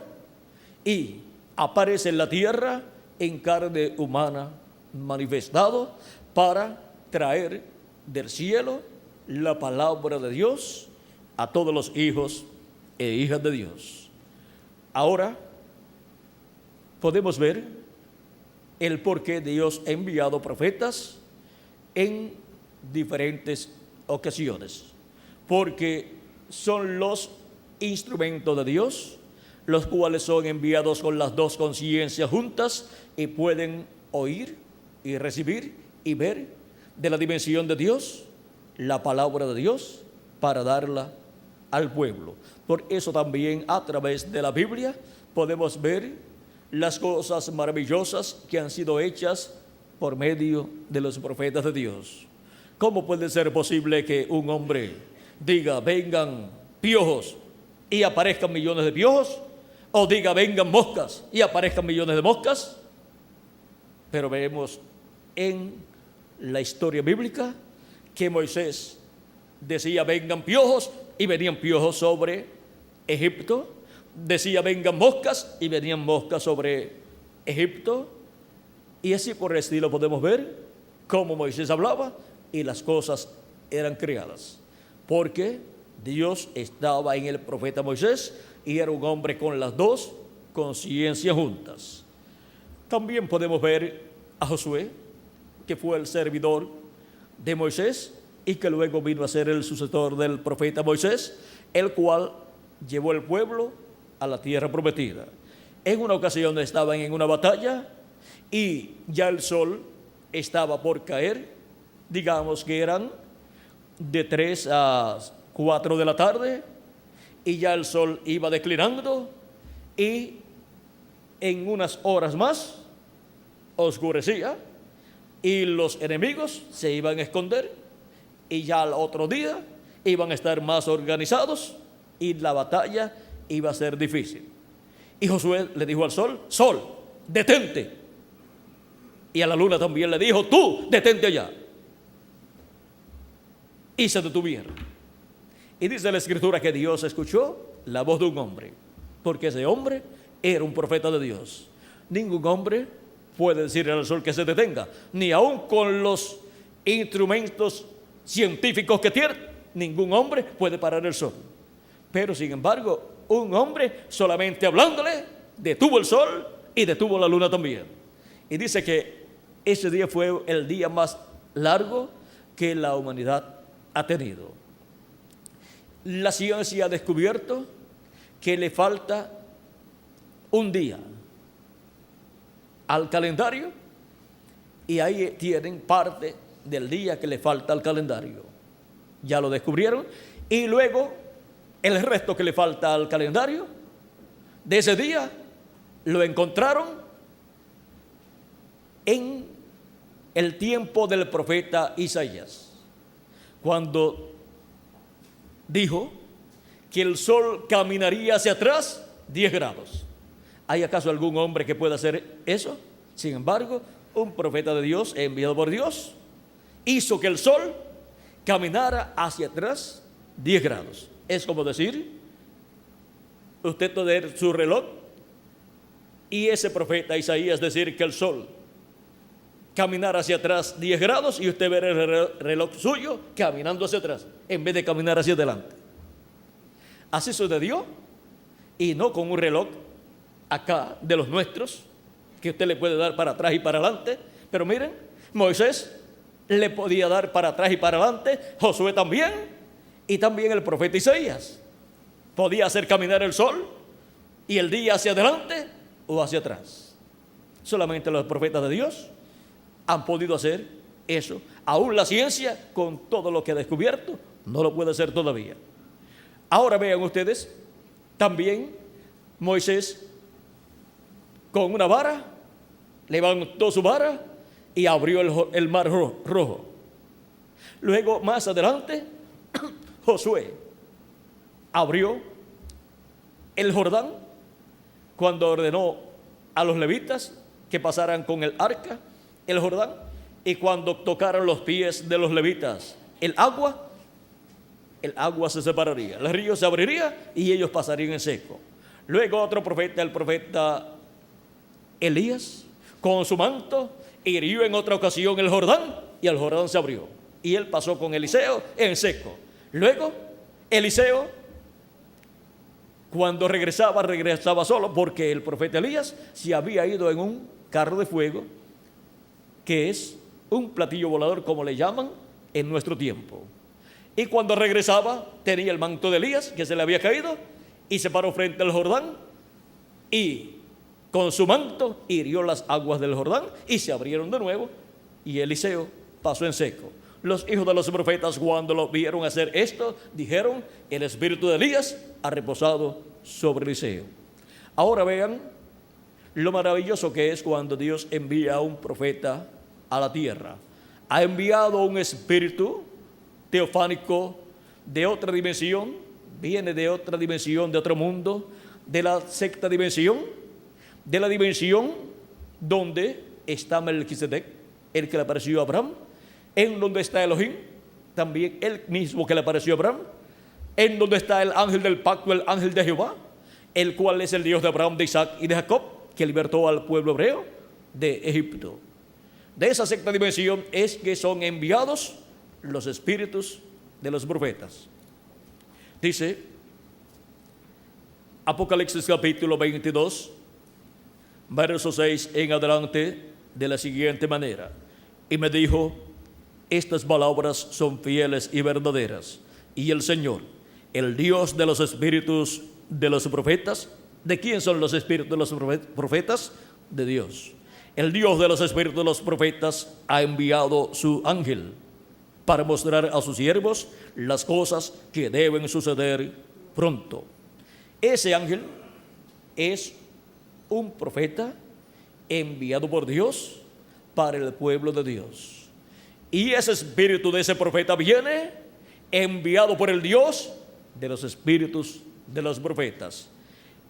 [SPEAKER 1] y aparece en la tierra en carne humana manifestado para traer del cielo la palabra de Dios a todos los hijos e hijas de Dios. Ahora podemos ver el por qué Dios ha enviado profetas en diferentes ocasiones. Porque son los instrumentos de Dios, los cuales son enviados con las dos conciencias juntas y pueden oír y recibir y ver de la dimensión de Dios, la palabra de Dios, para darla al pueblo. Por eso también a través de la Biblia podemos ver las cosas maravillosas que han sido hechas por medio de los profetas de Dios. ¿Cómo puede ser posible que un hombre diga vengan piojos y aparezcan millones de piojos? O diga vengan moscas y aparezcan millones de moscas. Pero vemos en la historia bíblica que Moisés decía vengan piojos y venían piojos sobre Egipto. Decía vengan moscas y venían moscas sobre Egipto. Y así por el estilo podemos ver cómo Moisés hablaba y las cosas eran creadas. Porque Dios estaba en el profeta Moisés y era un hombre con las dos conciencias juntas. También podemos ver a Josué, que fue el servidor de Moisés y que luego vino a ser el sucesor del profeta Moisés, el cual llevó el pueblo a la tierra prometida. En una ocasión estaban en una batalla y ya el sol estaba por caer, digamos que eran de 3 a 4 de la tarde, y ya el sol iba declinando y en unas horas más oscurecía y los enemigos se iban a esconder y ya al otro día iban a estar más organizados y la batalla iba a ser difícil. Y Josué le dijo al sol, sol, detente. Y a la luna también le dijo, tú, detente allá. Y se detuvieron. Y dice la Escritura que Dios escuchó la voz de un hombre, porque ese hombre era un profeta de Dios. Ningún hombre puede decirle al sol que se detenga, ni aun con los instrumentos científicos que tiene, ningún hombre puede parar el sol. Pero sin embargo, un hombre solamente hablándole detuvo el sol y detuvo la luna también. Y dice que ese día fue el día más largo que la humanidad ha tenido. La ciencia ha descubierto que le falta un día al calendario y ahí tienen parte del día que le falta al calendario. Ya lo descubrieron y luego el resto que le falta al calendario de ese día lo encontraron en el tiempo del profeta Isaías, cuando dijo que el sol caminaría hacia atrás 10 grados. ¿Hay acaso algún hombre que pueda hacer eso? Sin embargo, un profeta de Dios, enviado por Dios, hizo que el sol caminara hacia atrás 10 grados. Es como decir, usted tener su reloj y ese profeta Isaías decir que el sol caminara hacia atrás 10 grados y usted ver el reloj suyo caminando hacia atrás en vez de caminar hacia adelante. Así sucedió, y no con un reloj acá de los nuestros que usted le puede dar para atrás y para adelante. Pero miren, Moisés le podía dar para atrás y para adelante, Josué también, y también el profeta Isaías. podía hacer caminar el sol y el día hacia adelante o hacia atrás. Solamente los profetas de Dios han podido hacer eso. Aún la ciencia, con todo lo que ha descubierto, no lo puede hacer todavía. Ahora vean ustedes, también Moisés con una vara levantó su vara y abrió el mar rojo. Luego, más adelante, Josué abrió el Jordán cuando ordenó a los levitas que pasaran con el arca el Jordán, y cuando tocaran los pies de los levitas el agua se separaría, el río se abriría y ellos pasarían en seco. Luego otro profeta, el profeta Elías, con su manto hirió en otra ocasión el Jordán y el Jordán se abrió y él pasó con Eliseo en seco. Luego Eliseo, cuando regresaba solo, porque el profeta Elías se había ido en un carro de fuego, que es un platillo volador, como le llaman en nuestro tiempo. Y cuando regresaba tenía el manto de Elías que se le había caído y se paró frente al Jordán y con su manto hirió las aguas del Jordán y se abrieron de nuevo y Eliseo pasó en seco. Los hijos de los profetas, cuando lo vieron hacer esto, dijeron: el espíritu de Elías ha reposado sobre Eliseo. Ahora vean lo maravilloso que es cuando Dios envía a un profeta a la tierra. Ha enviado un espíritu teofánico de otra dimensión, viene de otra dimensión, de otro mundo, de la sexta dimensión, de la dimensión donde está Melquisedec, el que le apareció a Abraham, en donde está Elohim, también el mismo que le apareció a Abraham, en donde está el ángel del pacto, el ángel de Jehová, el cual es el Dios de Abraham, de Isaac y de Jacob, que libertó al pueblo hebreo de Egipto. De esa sexta dimensión es que son enviados los espíritus de los profetas. Dice Apocalipsis capítulo 22, verso 6 en adelante, de la siguiente manera: y me dijo: estas palabras son fieles y verdaderas, y el Señor, el Dios de los espíritus de los profetas. ¿De quién son los espíritus de los profetas? De Dios. El Dios de los espíritus de los profetas ha enviado su ángel para mostrar a sus siervos las cosas que deben suceder pronto. Ese ángel es un profeta enviado por Dios para el pueblo de Dios. Y ese espíritu de ese profeta viene enviado por el Dios de los espíritus de los profetas.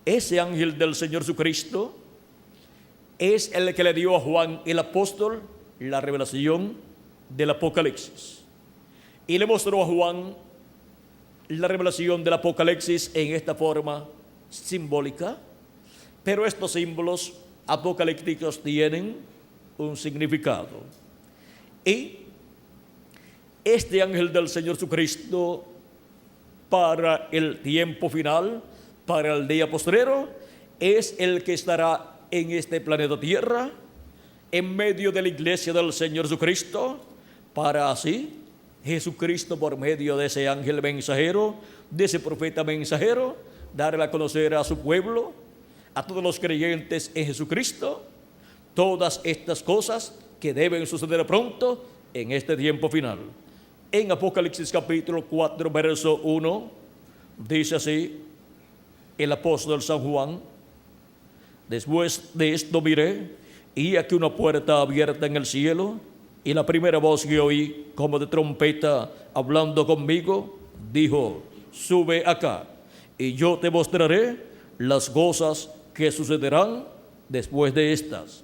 [SPEAKER 1] Ese ángel del Señor Jesucristo es el que le dio a Juan el apóstol la revelación del Apocalipsis. Y le mostró a Juan la revelación del Apocalipsis en esta forma simbólica, pero estos símbolos apocalípticos tienen un significado. Y este ángel del Señor Jesucristo, para el tiempo final, para el día postrero, es el que estará en este planeta Tierra, en medio de la iglesia del Señor Jesucristo, para así Jesucristo, por medio de ese ángel mensajero, de ese profeta mensajero, darle a conocer a su pueblo, a todos los creyentes en Jesucristo, todas estas cosas que deben suceder pronto en este tiempo final. En Apocalipsis capítulo 4, verso 1, dice así el apóstol San Juan: después de esto miré, y aquí una puerta abierta en el cielo, y la primera voz que oí, como de trompeta, hablando conmigo, dijo: sube acá, y yo te mostraré las cosas que sucederán después de estas.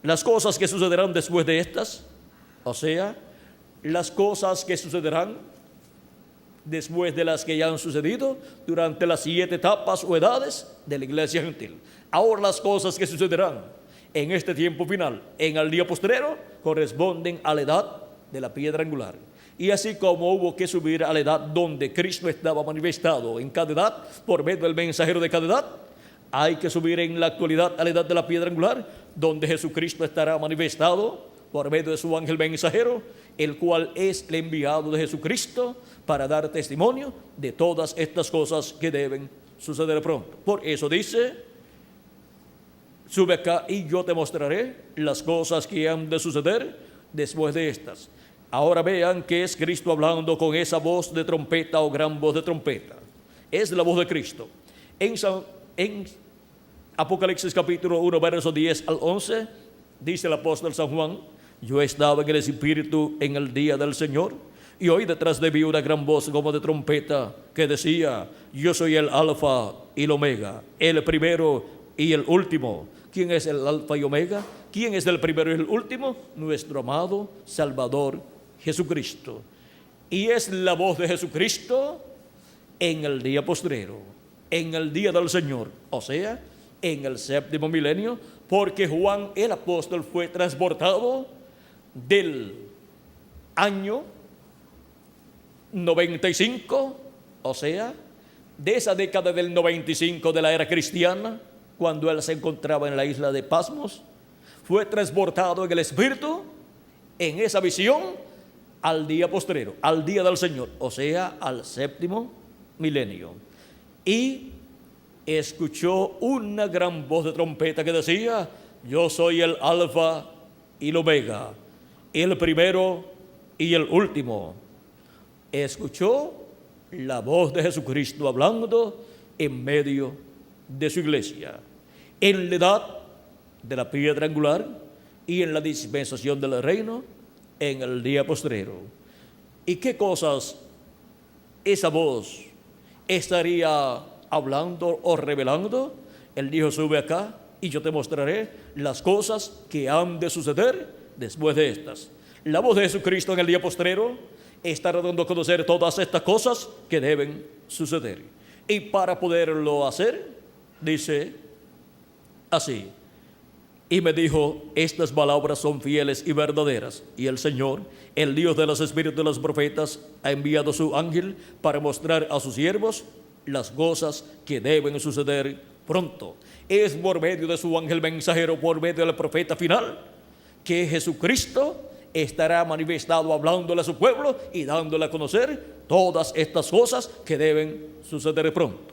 [SPEAKER 1] Las cosas que sucederán después de estas, o sea, las cosas que sucederán después de las que ya han sucedido durante las 7 etapas o edades de la iglesia gentil. Ahora las cosas que sucederán en este tiempo final, en el día postrero, corresponden a la edad de la piedra angular. Y así como hubo que subir a la edad donde Cristo estaba manifestado en cada edad, por medio del mensajero de cada edad, hay que subir en la actualidad a la edad de la piedra angular, donde Jesucristo estará manifestado por medio de su ángel mensajero, el cual es el enviado de Jesucristo para dar testimonio de todas estas cosas que deben suceder pronto. Por eso dice, sube acá y yo te mostraré las cosas que han de suceder después de estas. Ahora vean que es Cristo hablando con esa voz de trompeta o gran voz de trompeta. Es la voz de Cristo. En Apocalipsis capítulo 1, versos 10 al 11, dice el apóstol San Juan, yo estaba en el Espíritu en el día del Señor, y oí detrás de mí una gran voz como de trompeta que decía, yo soy el Alfa y el Omega, el primero y el último. ¿Quién es el Alfa y Omega? ¿Quién es el primero y el último? Nuestro amado Salvador Jesucristo. Y es la voz de Jesucristo en el día postrero, en el día del Señor, o sea, en el séptimo milenio, porque Juan el apóstol fue transportado del año 95, o sea, de esa década del 95 de la era cristiana, cuando él se encontraba en la isla de Pasmos, fue transportado en el Espíritu, en esa visión, al día postrero, al día del Señor, o sea, al séptimo milenio. Y escuchó una gran voz de trompeta que decía, yo soy el Alfa y el Omega, el primero y el último. Escuchó la voz de Jesucristo hablando en medio de su iglesia, en la edad de la piedra angular y en la dispensación del reino en el día postrero. ¿Y qué cosas esa voz estaría hablando o revelando? Él dijo, sube acá y yo te mostraré las cosas que han de suceder después de estas. La voz de Jesucristo en el día postrero estará dando a conocer todas estas cosas que deben suceder. Y para poderlo hacer, dice así, y me dijo, estas palabras son fieles y verdaderas, y el Señor, el Dios de los espíritus de los profetas, ha enviado su ángel para mostrar a sus siervos las cosas que deben suceder pronto. Es por medio de su ángel mensajero, por medio del profeta final, que Jesucristo estará manifestado hablándole a su pueblo y dándole a conocer todas estas cosas que deben suceder pronto.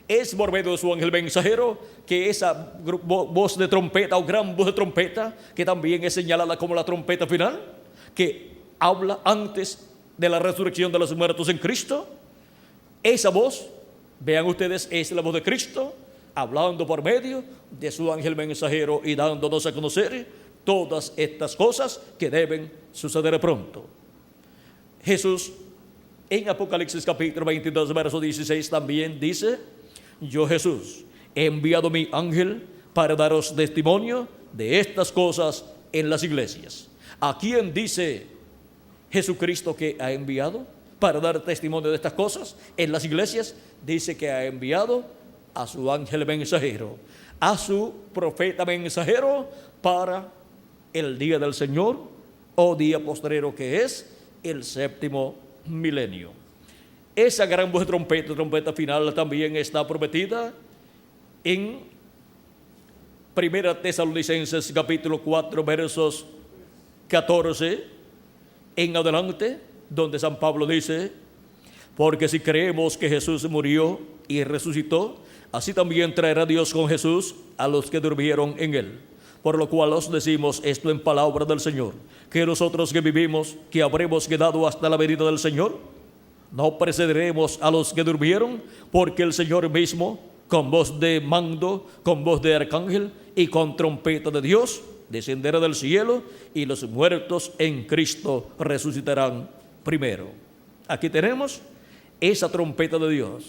[SPEAKER 1] Es por medio de su ángel mensajero que esa voz de trompeta o gran voz de trompeta, que también es señalada como la trompeta final, que habla antes de la resurrección de los muertos en Cristo, esa voz, vean ustedes, es la voz de Cristo hablando por medio de su ángel mensajero y dándonos a conocer todas estas cosas que deben suceder pronto. Jesús en Apocalipsis capítulo 22 verso 16 también dice, yo Jesús he enviado mi ángel para daros testimonio de estas cosas en las iglesias. ¿A quién dice Jesucristo que ha enviado para dar testimonio de estas cosas en las iglesias? Dice que ha enviado a su ángel mensajero, a su profeta mensajero para el día del Señor o día postrero, que es el séptimo milenio. Esa gran voz de trompeta final, también está prometida en Primera Tesalonicenses capítulo 4 versos 14 en adelante, donde San Pablo dice, porque si creemos que Jesús murió y resucitó, así también traerá Dios con Jesús a los que durmieron en él. Por lo cual os decimos esto en palabra del Señor, que nosotros que vivimos, que habremos quedado hasta la venida del Señor, no precederemos a los que durmieron, porque el Señor mismo, con voz de mando, con voz de arcángel y con trompeta de Dios, descenderá del cielo, y los muertos en Cristo resucitarán primero. Aquí tenemos esa trompeta de Dios,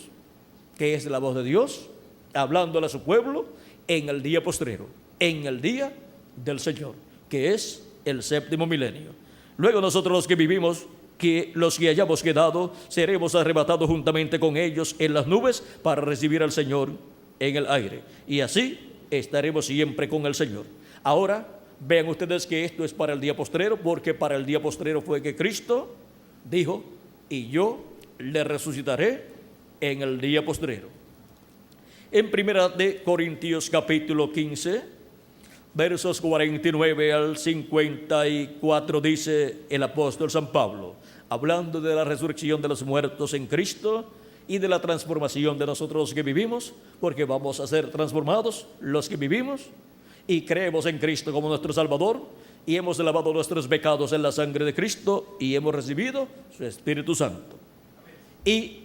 [SPEAKER 1] que es la voz de Dios, hablándole a su pueblo en el día postrero, en el día del Señor, que es el séptimo milenio. Luego nosotros los que vivimos, que los que hayamos quedado, seremos arrebatados juntamente con ellos en las nubes para recibir al Señor en el aire. Y así estaremos siempre con el Señor. Ahora, vean ustedes que esto es para el día postrero, porque para el día postrero fue que Cristo dijo, y yo le resucitaré en el día postrero. En Primera de Corintios capítulo 15, versos 49 al 54, dice el apóstol San Pablo, hablando de la resurrección de los muertos en Cristo y de la transformación de nosotros que vivimos, porque vamos a ser transformados los que vivimos y creemos en Cristo como nuestro Salvador, y hemos lavado nuestros pecados en la sangre de Cristo y hemos recibido su Espíritu Santo. Y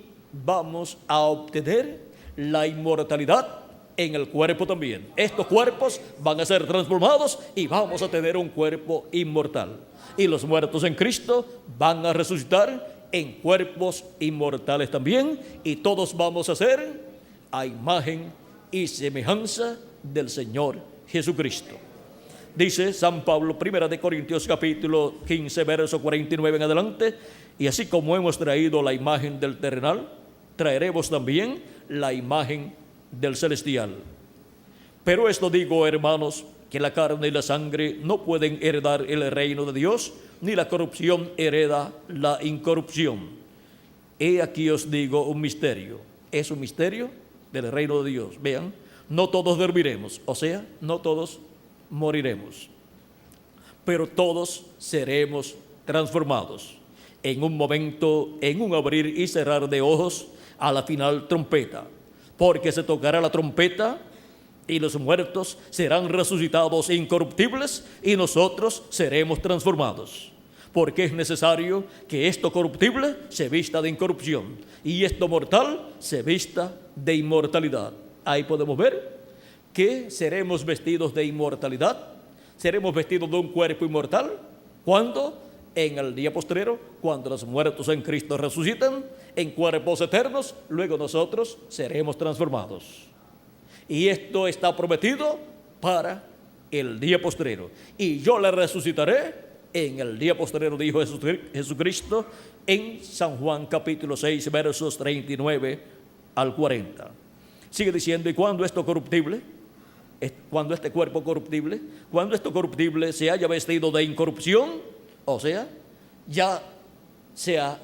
[SPEAKER 1] vamos a obtener la inmortalidad en el cuerpo también. Estos cuerpos van a ser transformados y vamos a tener un cuerpo inmortal. Y los muertos en Cristo van a resucitar en cuerpos inmortales también, y todos vamos a ser a imagen y semejanza del Señor Jesucristo. Dice San Pablo, 1 Corintios capítulo 15, verso 49 en adelante, y así como hemos traído la imagen del terrenal, traeremos también la imagen del celestial. Pero esto digo, hermanos, que la carne y la sangre no pueden heredar el reino de Dios, ni la corrupción hereda la incorrupción. He aquí os digo un misterio. Es un misterio del reino de Dios. Vean, no todos dormiremos, o sea, no todos moriremos, pero todos seremos transformados en un momento, en un abrir y cerrar de ojos, a la final trompeta, porque se tocará la trompeta y los muertos serán resucitados incorruptibles y nosotros seremos transformados, porque es necesario que esto corruptible se vista de incorrupción y esto mortal se vista de inmortalidad. Ahí podemos ver que seremos vestidos de inmortalidad, seremos vestidos de un cuerpo inmortal. ¿Cuándo? En el día postrero, cuando los muertos en Cristo resucitan en cuerpos eternos, luego nosotros seremos transformados. Y esto está prometido para el día postrero. Y yo le resucitaré en el día postrero, dijo Jesucristo en San Juan capítulo 6, versos 39 al 40. Sigue diciendo, y cuando esto corruptible, cuando este cuerpo corruptible, cuando esto corruptible se haya vestido de incorrupción, o sea, ya sea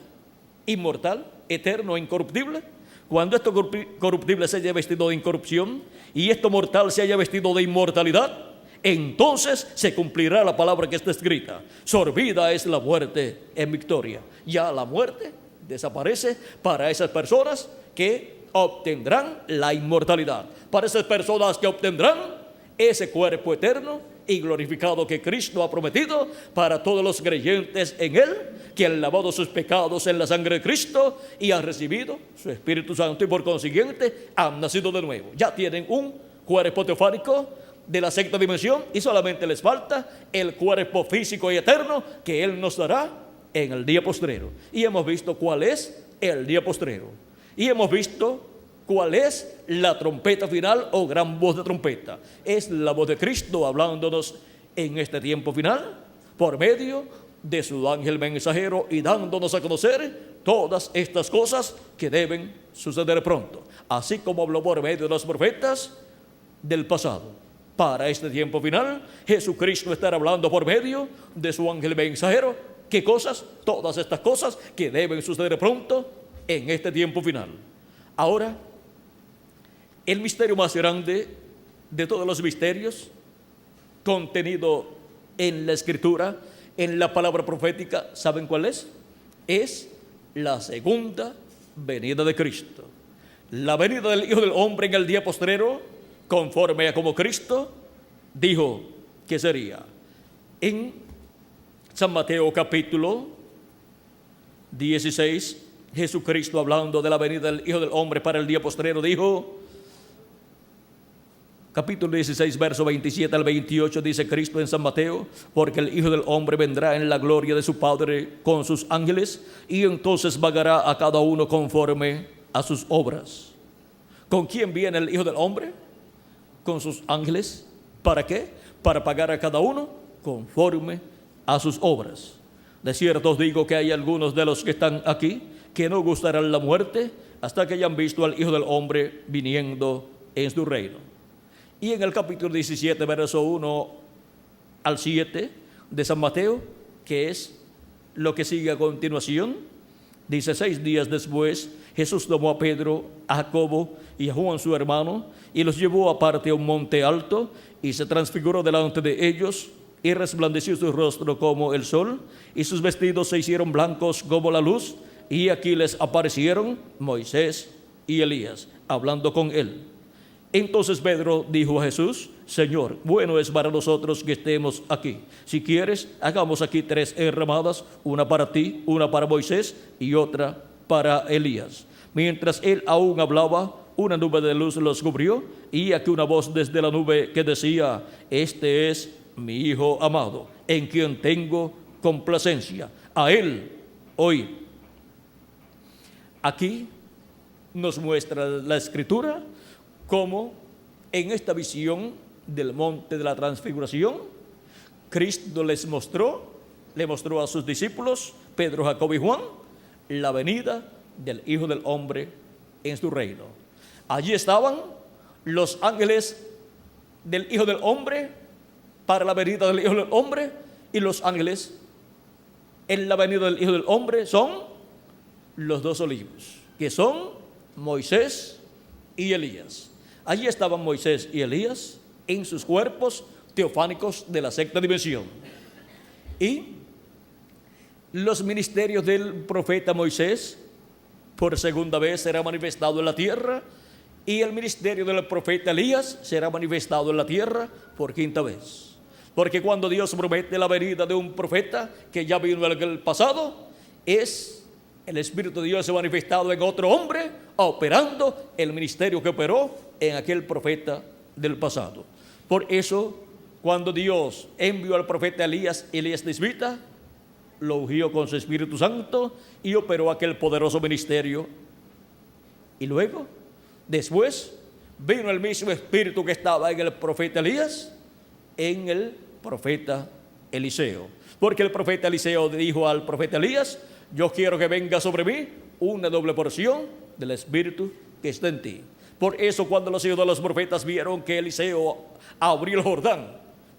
[SPEAKER 1] inmortal, eterno, incorruptible, cuando esto corruptible se haya vestido de incorrupción y esto mortal se haya vestido de inmortalidad, entonces se cumplirá la palabra que está escrita: sorbida es la muerte en victoria. Ya la muerte desaparece para esas personas que obtendrán la inmortalidad, para esas personas que obtendrán ese cuerpo eterno y glorificado que Cristo ha prometido para todos los creyentes en Él, que han lavado sus pecados en la sangre de Cristo y han recibido su Espíritu Santo y por consiguiente han nacido de nuevo. Ya tienen un cuerpo teofánico de la sexta dimensión y solamente les falta el cuerpo físico y eterno que Él nos dará en el día postrero. Y hemos visto cuál es el día postrero. Y hemos visto cuál es la trompeta final o gran voz de trompeta. Es la voz de Cristo hablándonos en este tiempo final por medio de su ángel mensajero y dándonos a conocer todas estas cosas que deben suceder pronto. Así como habló por medio de los profetas del pasado. Para este tiempo final, Jesucristo estará hablando por medio de su ángel mensajero. ¿Qué cosas? Todas estas cosas que deben suceder pronto en este tiempo final. Ahora, el misterio más grande de todos los misterios contenido en la Escritura, en la palabra profética, ¿saben cuál es? Es la segunda venida de Cristo. La venida del Hijo del Hombre en el día postrero, conforme a como Cristo dijo que sería. En San Mateo capítulo 16, Jesucristo, hablando de la venida del Hijo del Hombre para el día postrero, dijo, capítulo 16, verso 27 al 28, dice Cristo en San Mateo: porque el Hijo del Hombre vendrá en la gloria de su Padre con sus ángeles, y entonces pagará a cada uno conforme a sus obras. ¿Con quién viene el Hijo del Hombre? Con sus ángeles. ¿Para qué? Para pagar a cada uno conforme a sus obras. De cierto os digo que hay algunos de los que están aquí que no gustarán la muerte hasta que hayan visto al Hijo del Hombre viniendo en su reino. Y en el capítulo 17, verso 1 al 7 de San Mateo, que es lo que sigue a continuación, dice: 6 días después, Jesús tomó a Pedro, a Jacobo y a Juan su hermano y los llevó aparte a un monte alto y se transfiguró delante de ellos y resplandeció su rostro como el sol y sus vestidos se hicieron blancos como la luz y aquí les aparecieron Moisés y Elías hablando con él. Entonces Pedro dijo a Jesús: Señor, bueno es para nosotros que estemos aquí. Si quieres, hagamos aquí 3 enramadas, una para ti, una para Moisés y otra para Elías. Mientras él aún hablaba, una nube de luz los cubrió y aquí una voz desde la nube que decía: Este es mi Hijo amado, en quien tengo complacencia. A él oíd. Aquí nos muestra la Escritura cómo en esta visión del monte de la transfiguración, Cristo le mostró a sus discípulos, Pedro, Jacobo y Juan, la venida del Hijo del Hombre en su reino. Allí estaban los ángeles del Hijo del Hombre para la venida del Hijo del Hombre, y los ángeles en la venida del Hijo del Hombre son los 2 olivos, que son Moisés y Elías. Allí estaban Moisés y Elías en sus cuerpos teofánicos de la 6ª dimensión. Y los ministerios del profeta Moisés por segunda vez será manifestado en la tierra, y el ministerio del profeta Elías será manifestado en la tierra por 5ª vez. Porque cuando Dios promete la venida de un profeta que ya vino en el pasado, es el Espíritu de Dios manifestado en otro hombre, operando el ministerio que operó en aquel profeta del pasado. Por eso, cuando Dios envió al profeta Elías Tisbita, lo ungió con su Espíritu Santo y operó aquel poderoso ministerio. Y luego, después, vino el mismo Espíritu que estaba en el profeta Elías, en el profeta Eliseo. Porque el profeta Eliseo dijo al profeta Elías: yo quiero que venga sobre mí una doble porción del Espíritu que está en ti. Por eso, cuando los hijos de los profetas vieron que Eliseo abrió el Jordán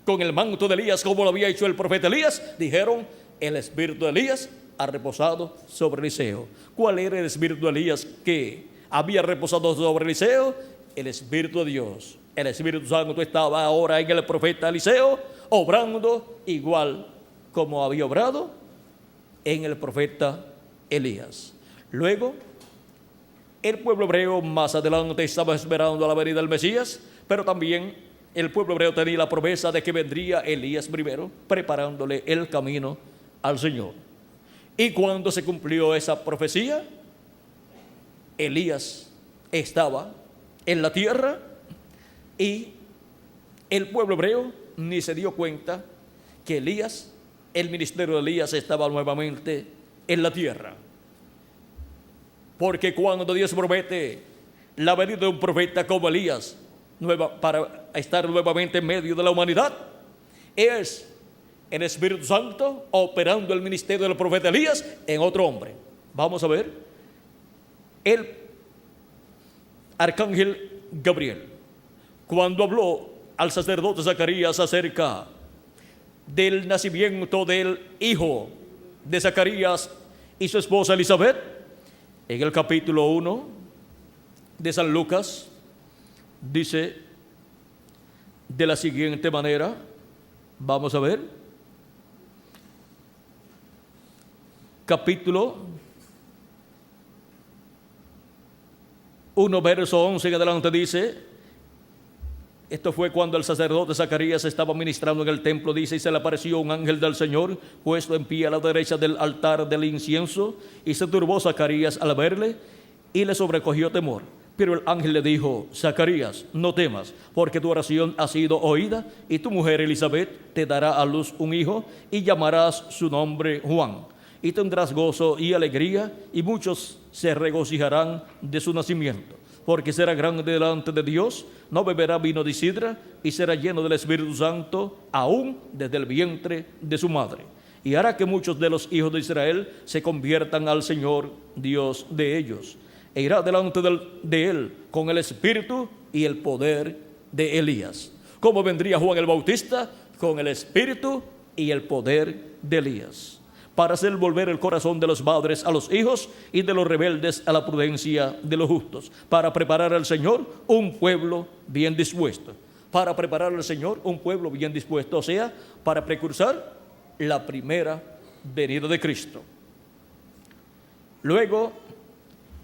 [SPEAKER 1] con el manto de Elías, como lo había hecho el profeta Elías, dijeron: el Espíritu de Elías ha reposado sobre Eliseo. ¿Cuál era el Espíritu de Elías que había reposado sobre Eliseo? El Espíritu de Dios. El Espíritu Santo estaba ahora en el profeta Eliseo, obrando igual como había obrado en el profeta Elías. Luego, el pueblo hebreo más adelante estaba esperando la venida del Mesías, pero también el pueblo hebreo tenía la promesa de que vendría Elías primero, preparándole el camino al Señor. Y cuando se cumplió esa profecía, Elías estaba en la tierra y el pueblo hebreo ni se dio cuenta que el ministerio de Elías estaba nuevamente en la tierra. Porque cuando Dios promete la venida de un profeta como Elías para estar nuevamente en medio de la humanidad, es el Espíritu Santo operando el ministerio del profeta Elías en otro hombre. Vamos a ver, el arcángel Gabriel, cuando habló al sacerdote Zacarías acerca del nacimiento del hijo de Zacarías y su esposa Elizabeth, en el capítulo 1 de San Lucas, dice de la siguiente manera, vamos a ver, capítulo 1, verso 11 en adelante dice, esto fue cuando el sacerdote Zacarías estaba ministrando en el templo, dice, y se le apareció un ángel del Señor puesto en pie a la derecha del altar del incienso, y se turbó Zacarías al verle y le sobrecogió temor. Pero el ángel le dijo: Zacarías, no temas, porque tu oración ha sido oída, y tu mujer Elizabeth te dará a luz un hijo, y llamarás su nombre Juan. Y tendrás gozo y alegría, y muchos se regocijarán de su nacimiento, porque será grande delante de Dios, no beberá vino de sidra, y será lleno del Espíritu Santo, aún desde el vientre de su madre. Y hará que muchos de los hijos de Israel se conviertan al Señor, Dios de ellos. E irá delante de él con el Espíritu y el poder de Elías. ¿Cómo vendría Juan el Bautista? Con el Espíritu y el poder de Elías. para hacer volver el corazón de los padres a los hijos y de los rebeldes a la prudencia de los justos, para preparar al Señor un pueblo bien dispuesto. Para preparar al Señor un pueblo bien dispuesto, o sea, para precursar la primera venida de Cristo. Luego,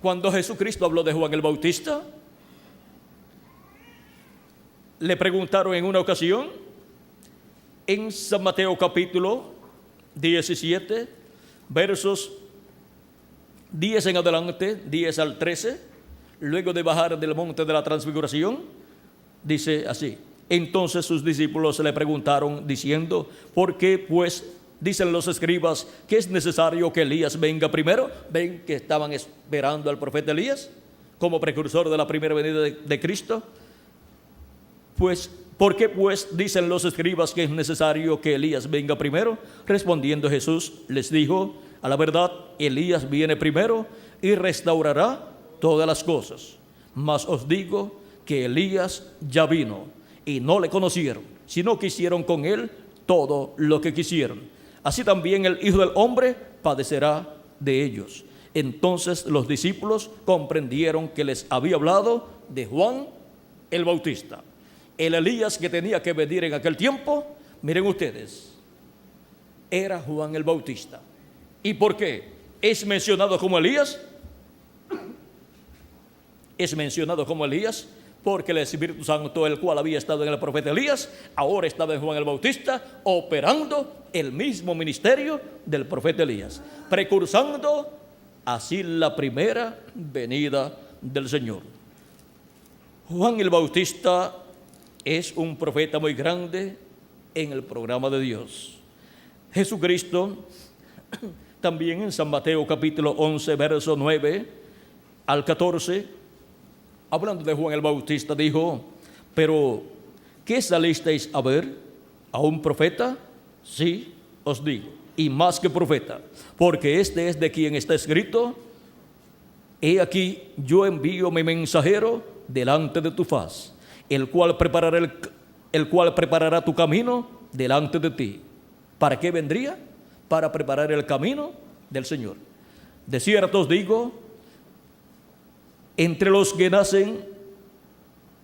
[SPEAKER 1] cuando Jesucristo habló de Juan el Bautista, le preguntaron en una ocasión, en San Mateo capítulo 17, versos 10 en adelante, 10 al 13, luego de bajar del monte de la transfiguración, dice así: entonces sus discípulos le preguntaron diciendo, ¿por qué pues dicen los escribas que es necesario que Elías venga primero? Ven que estaban esperando al profeta Elías como precursor de la primera venida de Cristo. Pues, ¿por qué pues dicen los escribas que es necesario que Elías venga primero? Respondiendo Jesús les dijo, a la verdad, Elías viene primero y restaurará todas las cosas. Mas os digo que Elías ya vino y no le conocieron, sino que hicieron con él todo lo que quisieron. Así también el Hijo del Hombre padecerá de ellos. Entonces los discípulos comprendieron que les había hablado de Juan el Bautista. El Elías que tenía que venir en aquel tiempo, miren ustedes, era Juan el Bautista. ¿Y por qué es mencionado como Elías? Es mencionado como Elías porque el Espíritu Santo, el cual había estado en el profeta Elías, ahora estaba en Juan el Bautista, operando el mismo ministerio del profeta Elías, precursando así la primera venida del Señor. Juan el Bautista es un profeta muy grande en el programa de Dios. Jesucristo, también en San Mateo capítulo 11, verso 9 al 14, hablando de Juan el Bautista, dijo, pero ¿qué salisteis a ver? ¿A un profeta? Sí, os digo, y más que profeta, porque este es de quien está escrito, he aquí yo envío mi mensajero delante de tu faz, el cual preparará tu camino delante de ti. ¿Para qué vendría? Para preparar el camino del Señor. De cierto os digo, entre los que nacen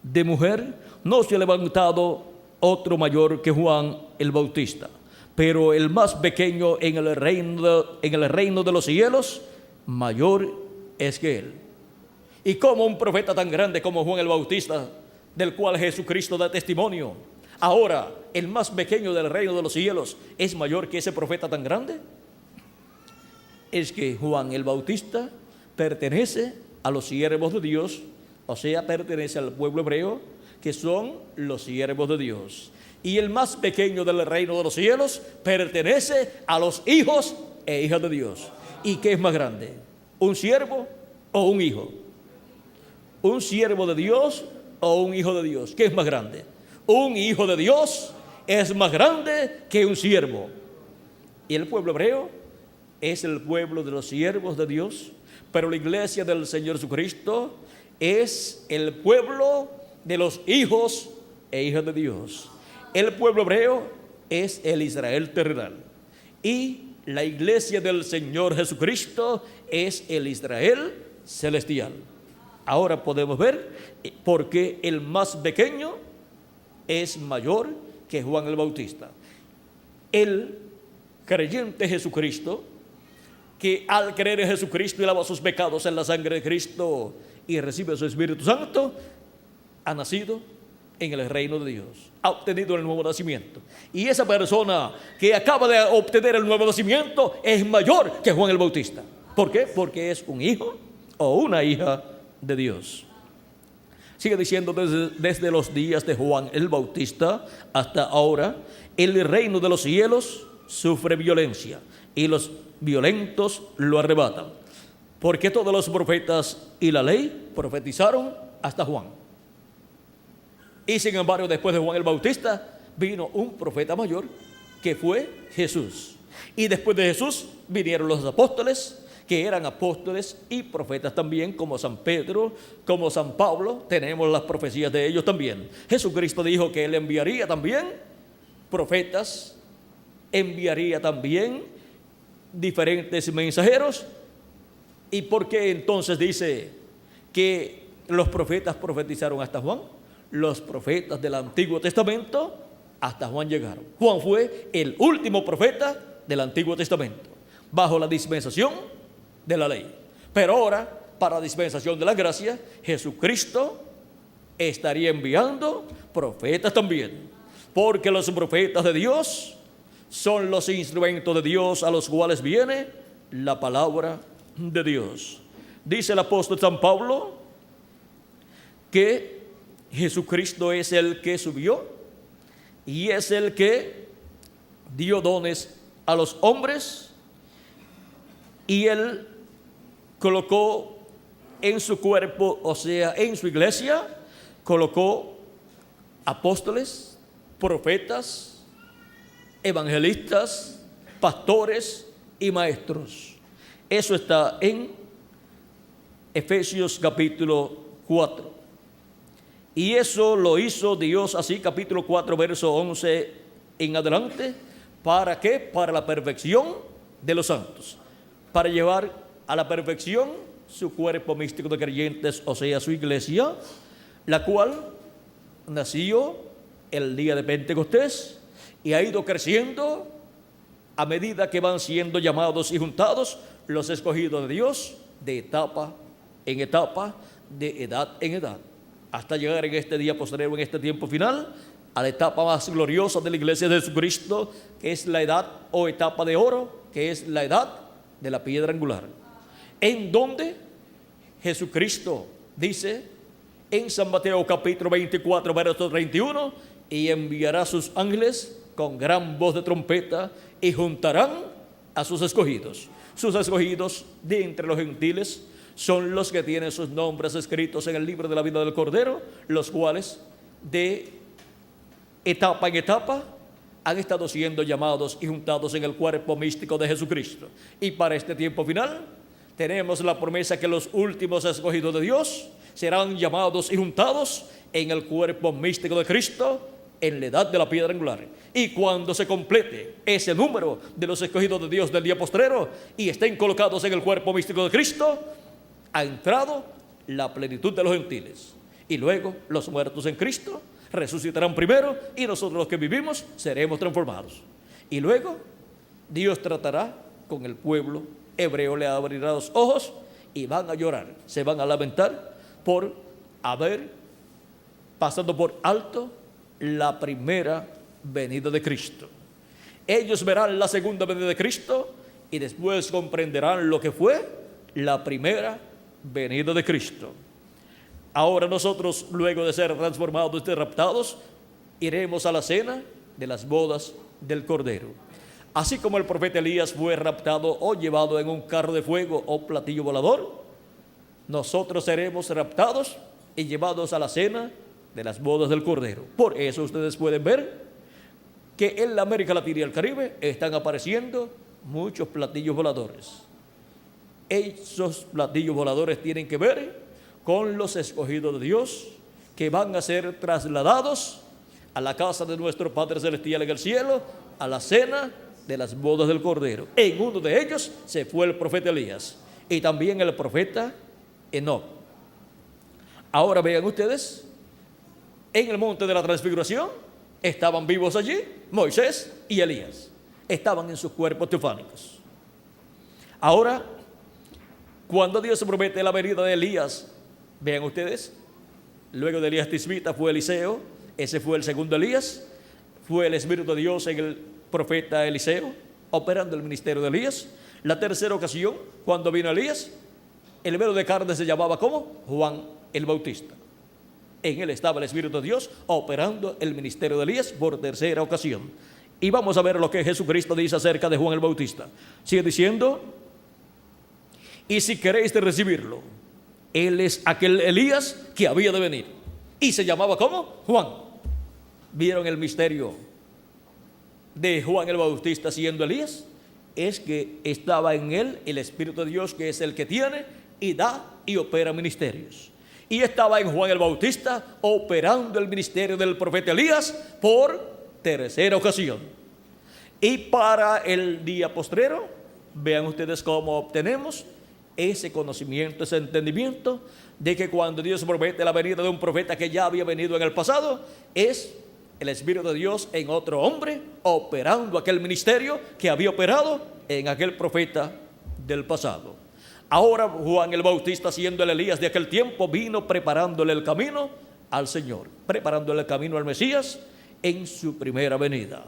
[SPEAKER 1] de mujer no se ha levantado otro mayor que Juan el Bautista, pero el más pequeño en el reino de los cielos, mayor es que él. Y como un profeta tan grande como Juan el Bautista, del cual Jesucristo da testimonio, ahora el más pequeño del reino de los cielos es mayor que ese profeta tan grande, es que Juan el Bautista pertenece a los siervos de Dios, o sea, pertenece al pueblo hebreo, que son los siervos de Dios. Y el más pequeño del reino de los cielos pertenece a los hijos e hijas de Dios. ¿Y qué es más grande? ¿Un siervo o un hijo? ¿Un siervo de Dios o un hijo de Dios? ¿Qué es más grande? Un hijo de Dios es más grande que un siervo. Y el pueblo hebreo es el pueblo de los siervos de Dios, pero la iglesia del Señor Jesucristo es el pueblo de los hijos e hijas de Dios. El pueblo hebreo es el Israel terrenal y la iglesia del Señor Jesucristo es el Israel celestial. Ahora podemos ver por qué el más pequeño es mayor que Juan el Bautista. El creyente Jesucristo, que al creer en Jesucristo y lava sus pecados en la sangre de Cristo y recibe su Espíritu Santo, ha nacido en el reino de Dios, ha obtenido el nuevo nacimiento. Y esa persona que acaba de obtener el nuevo nacimiento es mayor que Juan el Bautista. ¿Por qué? Porque es un hijo o una hija de Dios. Sigue diciendo, desde los días de Juan el Bautista hasta ahora, el reino de los cielos sufre violencia y los violentos lo arrebatan. Porque todos los profetas y la ley profetizaron hasta Juan. Y sin embargo, después de Juan el Bautista, vino un profeta mayor que fue Jesús. Y después de Jesús vinieron los apóstoles, que eran apóstoles y profetas también, como San Pedro, como San Pablo. Tenemos las profecías de ellos también. Jesucristo dijo que Él enviaría también profetas, enviaría también diferentes mensajeros. ¿Y por qué entonces dice que los profetas profetizaron hasta Juan? Los profetas del Antiguo Testamento hasta Juan llegaron. Juan fue el último profeta del Antiguo Testamento, bajo la dispensación de la ley. Pero ahora, para la dispensación de la gracia, Jesucristo estaría enviando profetas también, porque los profetas de Dios son los instrumentos de Dios a los cuales viene la palabra de Dios. Dice el apóstol San Pablo que Jesucristo es el que subió y es el que dio dones a los hombres, y Él colocó en su cuerpo, o sea, en su iglesia, colocó apóstoles, profetas, evangelistas, pastores y maestros. Eso está en Efesios capítulo 4. Y eso lo hizo Dios así, capítulo 4, verso 11 en adelante. ¿Para qué? Para la perfección de los santos. Para llevar a la perfección su cuerpo místico de creyentes, o sea, su iglesia, la cual nació el día de Pentecostés y ha ido creciendo a medida que van siendo llamados y juntados los escogidos de Dios, de etapa en etapa, de edad en edad, hasta llegar en este día postrero, en este tiempo final, a la etapa más gloriosa de la iglesia de Jesucristo, que es la edad o etapa de oro, que es la edad de la piedra angular, en donde Jesucristo dice en San Mateo capítulo 24, verso 31, y enviará a sus ángeles con gran voz de trompeta y juntarán a sus escogidos. Sus escogidos de entre los gentiles son los que tienen sus nombres escritos en el libro de la vida del Cordero, los cuales de etapa en etapa han estado siendo llamados y juntados en el cuerpo místico de Jesucristo. Y para este tiempo final tenemos la promesa que los últimos escogidos de Dios serán llamados y juntados en el cuerpo místico de Cristo en la edad de la piedra angular. Y cuando se complete ese número de los escogidos de Dios del día postrero y estén colocados en el cuerpo místico de Cristo, ha entrado la plenitud de los gentiles. Y luego los muertos en Cristo resucitarán primero y nosotros los que vivimos seremos transformados. Y luego Dios tratará con el pueblo hebreo, le abrirá los ojos y van a llorar, se van a lamentar por haber pasado por alto la primera venida de Cristo. Ellos verán la segunda venida de Cristo y después comprenderán lo que fue la primera venida de Cristo. Ahora nosotros, luego de ser transformados y raptados, iremos a la cena de las bodas del Cordero. Así como el profeta Elías fue raptado o llevado en un carro de fuego o platillo volador, nosotros seremos raptados y llevados a la cena de las bodas del Cordero. Por eso ustedes pueden ver que en la América Latina y el Caribe están apareciendo muchos platillos voladores. Esos platillos voladores tienen que ver con los escogidos de Dios que van a ser trasladados a la casa de nuestro Padre Celestial en el cielo, a la cena de las bodas del Cordero. En uno de ellos se fue el profeta Elías y también el profeta Enoc. Ahora vean ustedes, en el monte de la transfiguración estaban vivos allí Moisés y Elías, estaban en sus cuerpos teofánicos. Ahora, cuando Dios promete la venida de Elías, vean ustedes, luego de Elías Tisbita fue Eliseo, ese fue el segundo Elías, fue el Espíritu de Dios en el profeta Eliseo, operando el ministerio de Elías. La tercera ocasión, cuando vino Elías, el velo de carne se llamaba ¿cómo? Juan el Bautista. En él estaba el Espíritu de Dios operando el ministerio de Elías por tercera ocasión. Y vamos a ver lo que Jesucristo dice acerca de Juan el Bautista. Sigue diciendo, y si queréis de recibirlo, él es aquel Elías que había de venir. Y se llamaba ¿cómo? Juan. ¿Vieron el misterio de Juan el Bautista siendo Elías? Es que estaba en él el Espíritu de Dios, que es el que tiene y da y opera ministerios. Y estaba en Juan el Bautista operando el ministerio del profeta Elías por tercera ocasión. Y para el día postrero vean ustedes cómo obtenemos ese conocimiento, ese entendimiento de que cuando Dios promete la venida de un profeta que ya había venido en el pasado, es el Espíritu de Dios en otro hombre operando aquel ministerio que había operado en aquel profeta del pasado. Ahora Juan el Bautista, siendo el Elías de aquel tiempo, vino preparándole el camino al Señor, preparándole el camino al Mesías en su primera venida.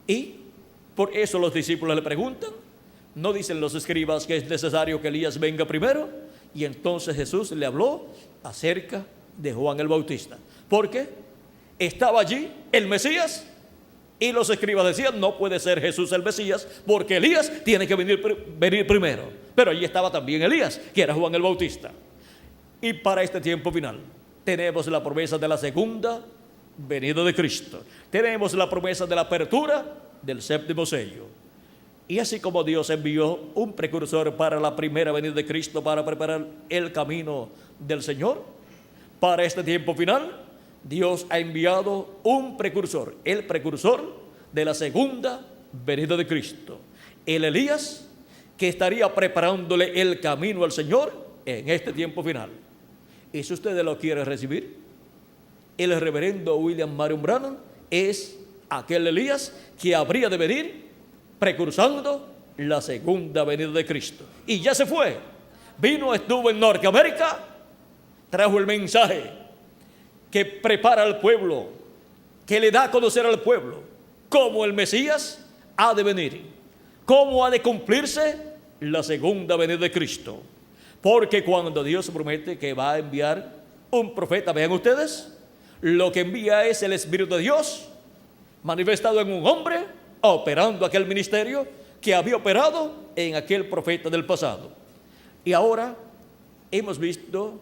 [SPEAKER 1] Y por eso los discípulos le preguntan, ¿no dicen los escribas que es necesario que Elías venga primero? Y entonces Jesús le habló acerca de Juan el Bautista, porque estaba allí el Mesías y los escribas decían, no puede ser Jesús el Mesías porque Elías tiene que venir primero. Pero allí estaba también Elías, que era Juan el Bautista. Y para este tiempo final tenemos la promesa de la segunda venida de Cristo. Tenemos la promesa de la apertura del séptimo sello. Y así como Dios envió un precursor para la primera venida de Cristo para preparar el camino del Señor, para este tiempo final Dios ha enviado un precursor, el precursor de la segunda venida de Cristo, el Elías que estaría preparándole el camino al Señor en este tiempo final. Y si ustedes lo quieren recibir, el reverendo William Marion Branham es aquel Elías que habría de venir precursando la segunda venida de Cristo. Y ya se fue, vino, estuvo en Norteamérica, trajo el mensaje que prepara al pueblo, que le da a conocer al pueblo cómo el Mesías ha de venir, cómo ha de cumplirse la segunda venida de Cristo. Porque cuando Dios promete que va a enviar un profeta, vean ustedes, lo que envía es el Espíritu de Dios manifestado en un hombre, operando aquel ministerio que había operado en aquel profeta del pasado. Y ahora hemos visto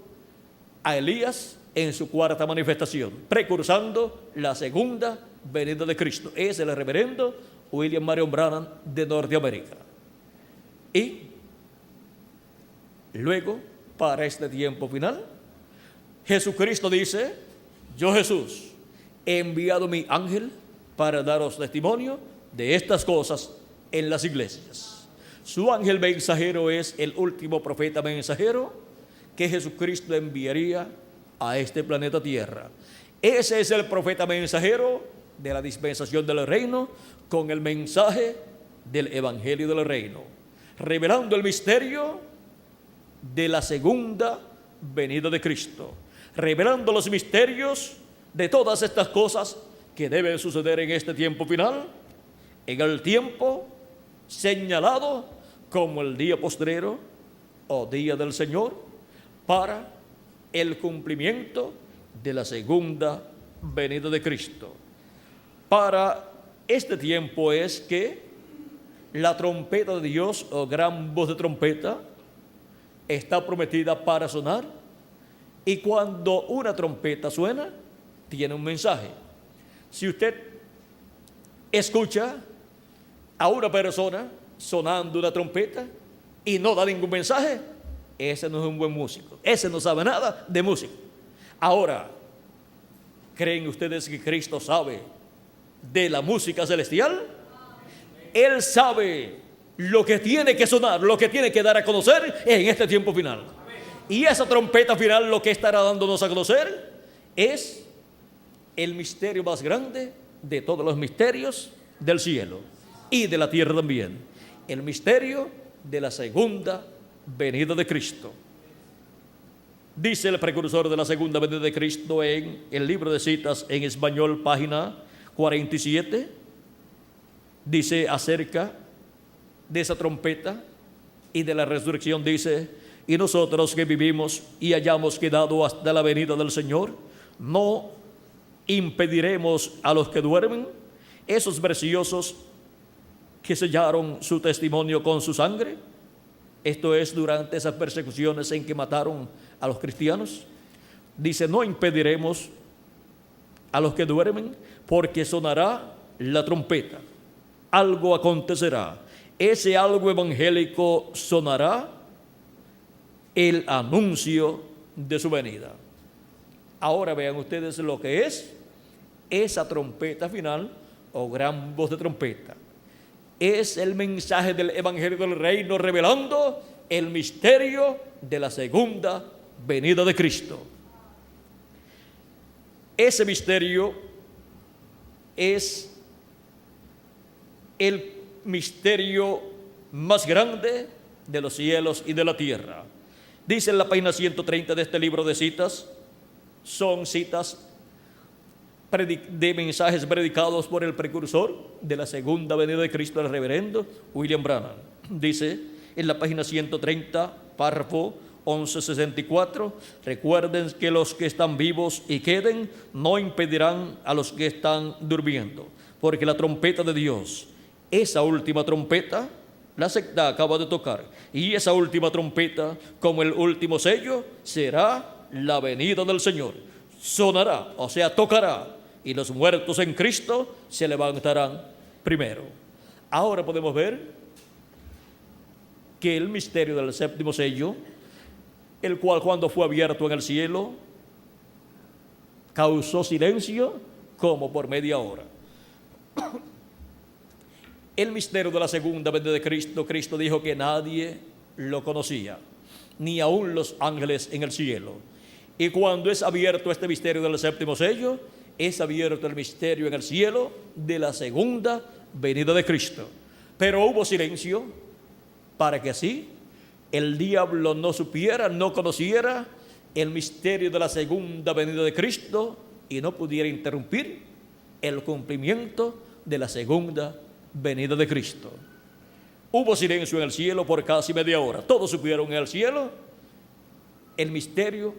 [SPEAKER 1] a Elías en su cuarta manifestación, precursando la segunda venida de Cristo. Es el reverendo William Marion Branham de Norteamérica. Y luego, para este tiempo final, Jesucristo dice, yo Jesús he enviado mi ángel para daros testimonio de estas cosas en las iglesias. Su ángel mensajero es el último profeta mensajero que Jesucristo enviaría a este planeta Tierra. Ese es el profeta mensajero de la dispensación del reino con el mensaje del evangelio del reino, revelando el misterio de la segunda venida de Cristo, revelando los misterios de todas estas cosas que deben suceder en este tiempo final, en el tiempo señalado como el día postrero o día del Señor, para el cumplimiento de la segunda venida de Cristo. Para este tiempo es que la trompeta de Dios o gran voz de trompeta está prometida para sonar, y cuando una trompeta suena, tiene un mensaje. Si usted escucha a una persona sonando una trompeta y no da ningún mensaje, ese no es un buen músico, ese no sabe nada de música. Ahora, ¿creen ustedes que Cristo sabe de la música celestial? Él sabe lo que tiene que sonar, lo que tiene que dar a conocer en este tiempo final. Y esa trompeta final lo que estará dándonos a conocer es el misterio más grande de todos los misterios del cielo y de la tierra también, el misterio de la segunda venida de Cristo. Dice el precursor de la segunda venida de Cristo en el libro de citas en español, página 47, dice acerca de esa trompeta y de la resurrección, dice, y nosotros que vivimos y hayamos quedado hasta la venida del Señor, no impediremos a los que duermen, esos preciosos que sellaron su testimonio con su sangre. Esto es durante esas persecuciones en que mataron a los cristianos. Dice, no impediremos a los que duermen, porque sonará la trompeta. Algo acontecerá. Ese algo evangélico sonará, el anuncio de su venida. Ahora vean ustedes lo que es esa trompeta final o gran voz de trompeta. es el mensaje del Evangelio del Reino revelando el misterio de la segunda venida de Cristo. Ese misterio es el misterio más grande de los cielos y de la tierra. Dice en la página 130 de este libro de citas, son citas de mensajes predicados por el precursor de la segunda venida de Cristo, el reverendo William Branham. Dice en la página 130, párrafo 1164, recuerden que los que están vivos y queden no impedirán a los que están durmiendo, porque la trompeta de Dios, esa última trompeta, la secta acaba de tocar, y esa última trompeta, como el último sello, será la venida del Señor. Sonará, o sea, tocará, y los muertos en Cristo se levantarán primero. Ahora podemos ver que el misterio del séptimo sello, el cual cuando fue abierto en el cielo, causó silencio como por media hora. El misterio de la segunda venida de Cristo, Cristo dijo que nadie lo conocía, ni aun los ángeles en el cielo. Y cuando es abierto este misterio del séptimo sello, es abierto el misterio en el cielo de la segunda venida de Cristo. Pero hubo silencio para que así el diablo no supiera, no conociera el misterio de la segunda venida de Cristo y no pudiera interrumpir el cumplimiento de la segunda venida de Cristo. Hubo silencio en el cielo por casi media hora. Todos supieron en el cielo el misterio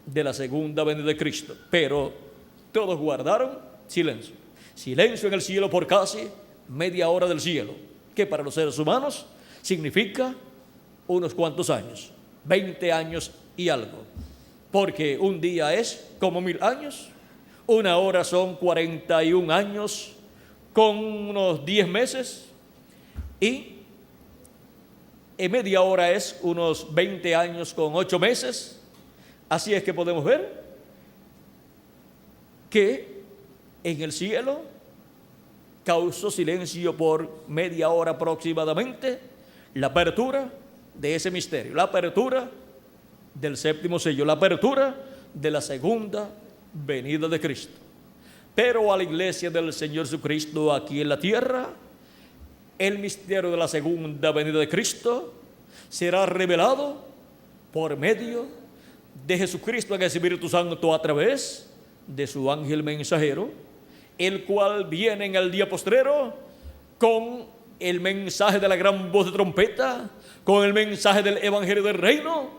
[SPEAKER 1] de la segunda venida de Cristo, pero todos guardaron silencio. Silencio en el cielo por casi media hora del cielo, que para los seres humanos significa unos cuantos años, 20 años y algo, porque un día es como 1000 años, una hora son 41 años con unos 10 meses, y en media hora es unos 20 años con 8 meses. Así es que podemos ver que en el cielo causó silencio por media hora aproximadamente la apertura de ese misterio, la apertura del séptimo sello, la apertura de la segunda venida de Cristo. Pero a la iglesia del Señor Jesucristo aquí en la tierra, el misterio de la segunda venida de Cristo será revelado por medio de Jesucristo en el Espíritu Santo a través de su ángel mensajero, el cual viene en el día postrero con el mensaje de la gran voz de trompeta, con el mensaje del Evangelio del Reino,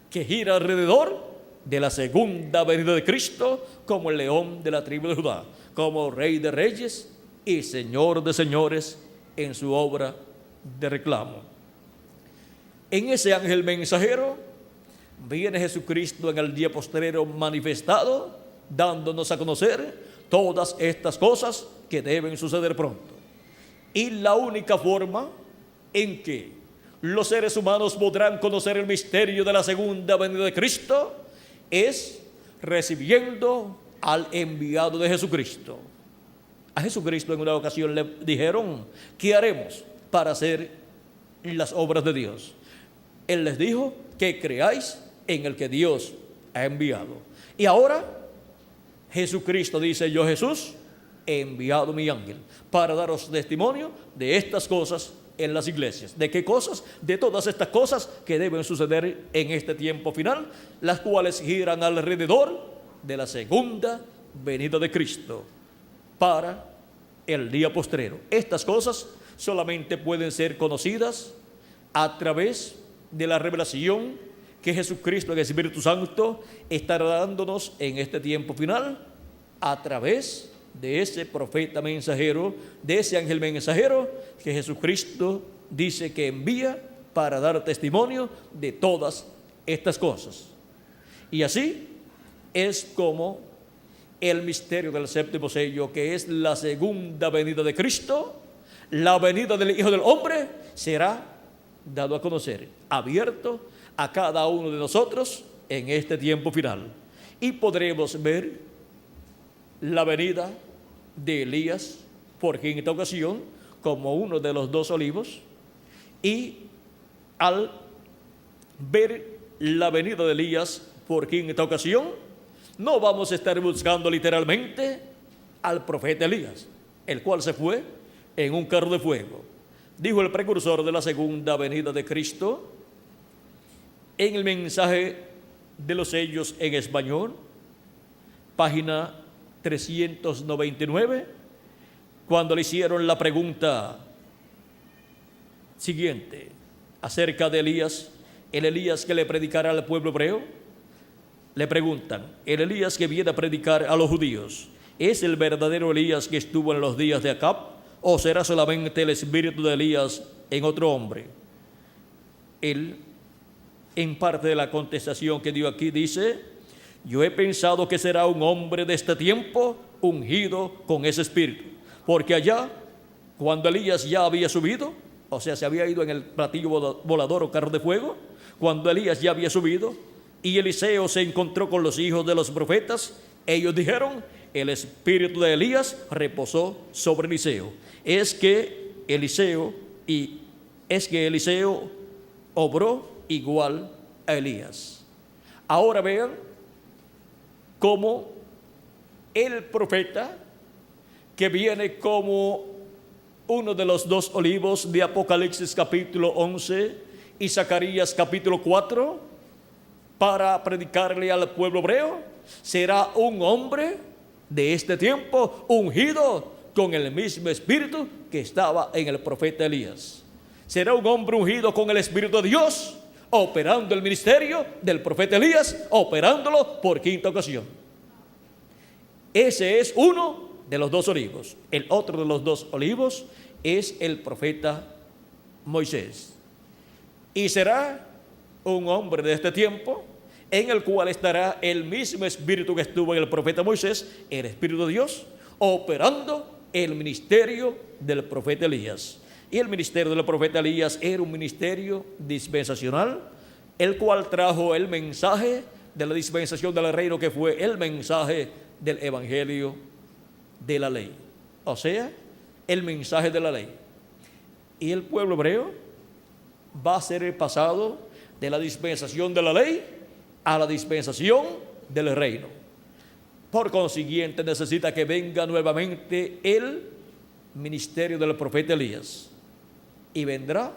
[SPEAKER 1] que gira alrededor de la segunda venida de Cristo como el león de la tribu de Judá, como Rey de reyes y Señor de señores en su obra de reclamo. En ese ángel mensajero viene Jesucristo en el día postrero manifestado, dándonos a conocer todas estas cosas que deben suceder pronto. Y la única forma en que los seres humanos podrán conocer el misterio de la segunda venida de Cristo es recibiendo al enviado de Jesucristo. A Jesucristo en una ocasión le dijeron: ¿qué haremos para hacer las obras de Dios? Él les dijo: que creáis en el que Dios ha enviado. Y ahora Jesucristo dice: yo, Jesús, he enviado mi ángel para daros testimonio de estas cosas en las iglesias. ¿De qué cosas? De todas estas cosas que deben suceder en este tiempo final, las cuales giran alrededor de la segunda venida de Cristo para el día postrero. Estas cosas solamente pueden ser conocidas a través de la revelación que Jesucristo, el Espíritu Santo, estará dándonos en este tiempo final a través de ese profeta mensajero, de ese ángel mensajero que Jesucristo dice que envía para dar testimonio de todas estas cosas. Y así es como el misterio del séptimo sello, que es la segunda venida de Cristo, la venida del Hijo del Hombre, será dado a conocer, abierto a cada uno de nosotros en este tiempo final. Y podremos ver la venida de Elías, porque en esta ocasión, como uno de los dos olivos, y al ver la venida de Elías por quinta ocasión, no vamos a estar buscando literalmente al profeta Elías, el cual se fue en un carro de fuego. Dijo el precursor de la segunda venida de Cristo en el mensaje de los sellos en español, página 399, cuando le hicieron la pregunta siguiente acerca de Elías, el Elías que le predicará al pueblo hebreo. Le preguntan: el Elías que viene a predicar a los judíos, ¿es el verdadero Elías que estuvo en los días de Acab, o será solamente el espíritu de Elías en otro hombre? Él, en parte de la contestación que dio aquí, dice: yo he pensado que será un hombre de este tiempo ungido con ese espíritu, porque allá, cuando Elías ya había subido, o sea, se había ido en el platillo volador o carro de fuego, cuando Elías ya había subido y Eliseo se encontró con los hijos de los profetas, ellos dijeron: el espíritu de Elías reposó sobre Eliseo. Es que Eliseo obró igual a Elías. Ahora vean cómo el profeta, que viene como uno de los dos olivos de Apocalipsis capítulo 11 y Zacarías capítulo 4, para predicarle al pueblo hebreo, será un hombre de este tiempo ungido con el mismo espíritu que estaba en el profeta Elías. Será un hombre ungido con el espíritu de Dios, operando el ministerio del profeta Elías, operándolo por quinta ocasión. Ese es uno de los dos olivos. El otro de los dos olivos es el profeta Moisés. Y será un hombre de este tiempo en el cual estará el mismo espíritu que estuvo en el profeta Moisés, el espíritu de Dios, operando el ministerio del profeta Elías. Y el ministerio del profeta Elías era un ministerio dispensacional, el cual trajo el mensaje de la dispensación del reino, que fue el mensaje del evangelio de la ley, o sea, el mensaje de la ley. Y el pueblo hebreo va a ser el pasado de la dispensación de la ley a la dispensación del reino. Por consiguiente, necesita que venga nuevamente el ministerio del profeta Elías, y vendrá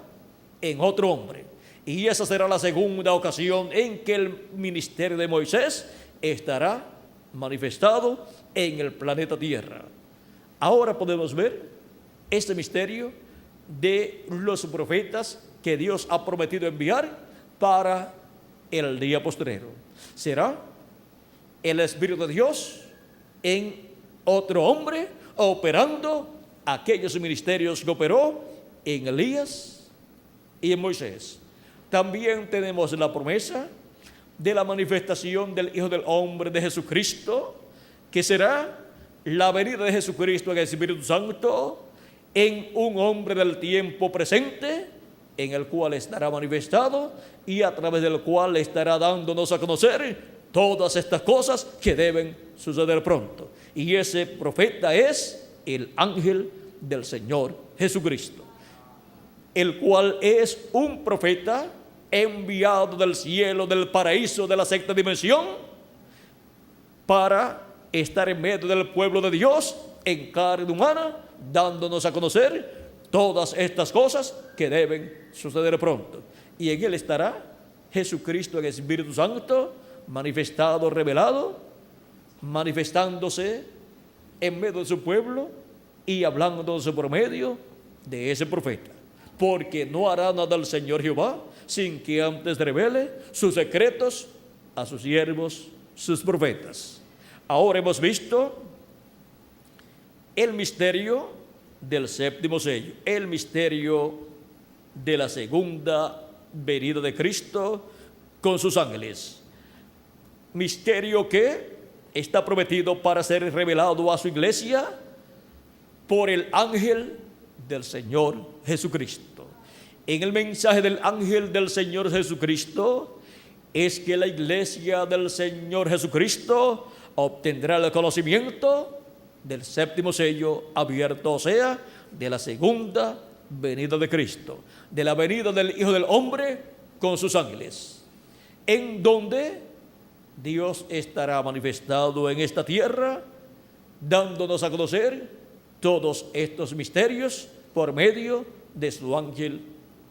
[SPEAKER 1] en otro hombre. Y esa será la segunda ocasión en que el ministerio de Moisés estará manifestado en el planeta Tierra. Ahora podemos ver este misterio de los profetas que Dios ha prometido enviar para el día postrero. Será el Espíritu de Dios en otro hombre, operando aquellos ministerios que operó en Elías y en Moisés. También tenemos la promesa de la manifestación del Hijo del Hombre, de Jesucristo, que será la venida de Jesucristo en el Espíritu Santo en un hombre del tiempo presente, en el cual estará manifestado y a través del cual estará dándonos a conocer todas estas cosas que deben suceder pronto. Y ese profeta es el ángel del Señor Jesucristo, el cual es un profeta enviado del cielo, del paraíso, de la sexta dimensión, para estar en medio del pueblo de Dios en carne humana, dándonos a conocer todas estas cosas que deben suceder pronto. Y en él estará Jesucristo en el Espíritu Santo, manifestado, revelado, manifestándose en medio de su pueblo y hablándonos por medio de ese profeta. Porque no hará nada el Señor Jehová sin que antes revele sus secretos a sus siervos, sus profetas. Ahora hemos visto el misterio del séptimo sello, el misterio de la segunda venida de Cristo con sus ángeles. Misterio que está prometido para ser revelado a su iglesia por el ángel del Señor Jesucristo. En el mensaje del ángel del Señor Jesucristo es que la iglesia del Señor Jesucristo obtendrá el conocimiento del séptimo sello abierto, o sea, de la segunda venida de Cristo, de la venida del Hijo del Hombre con sus ángeles, en donde Dios estará manifestado en esta tierra, dándonos a conocer todos estos misterios por medio de su ángel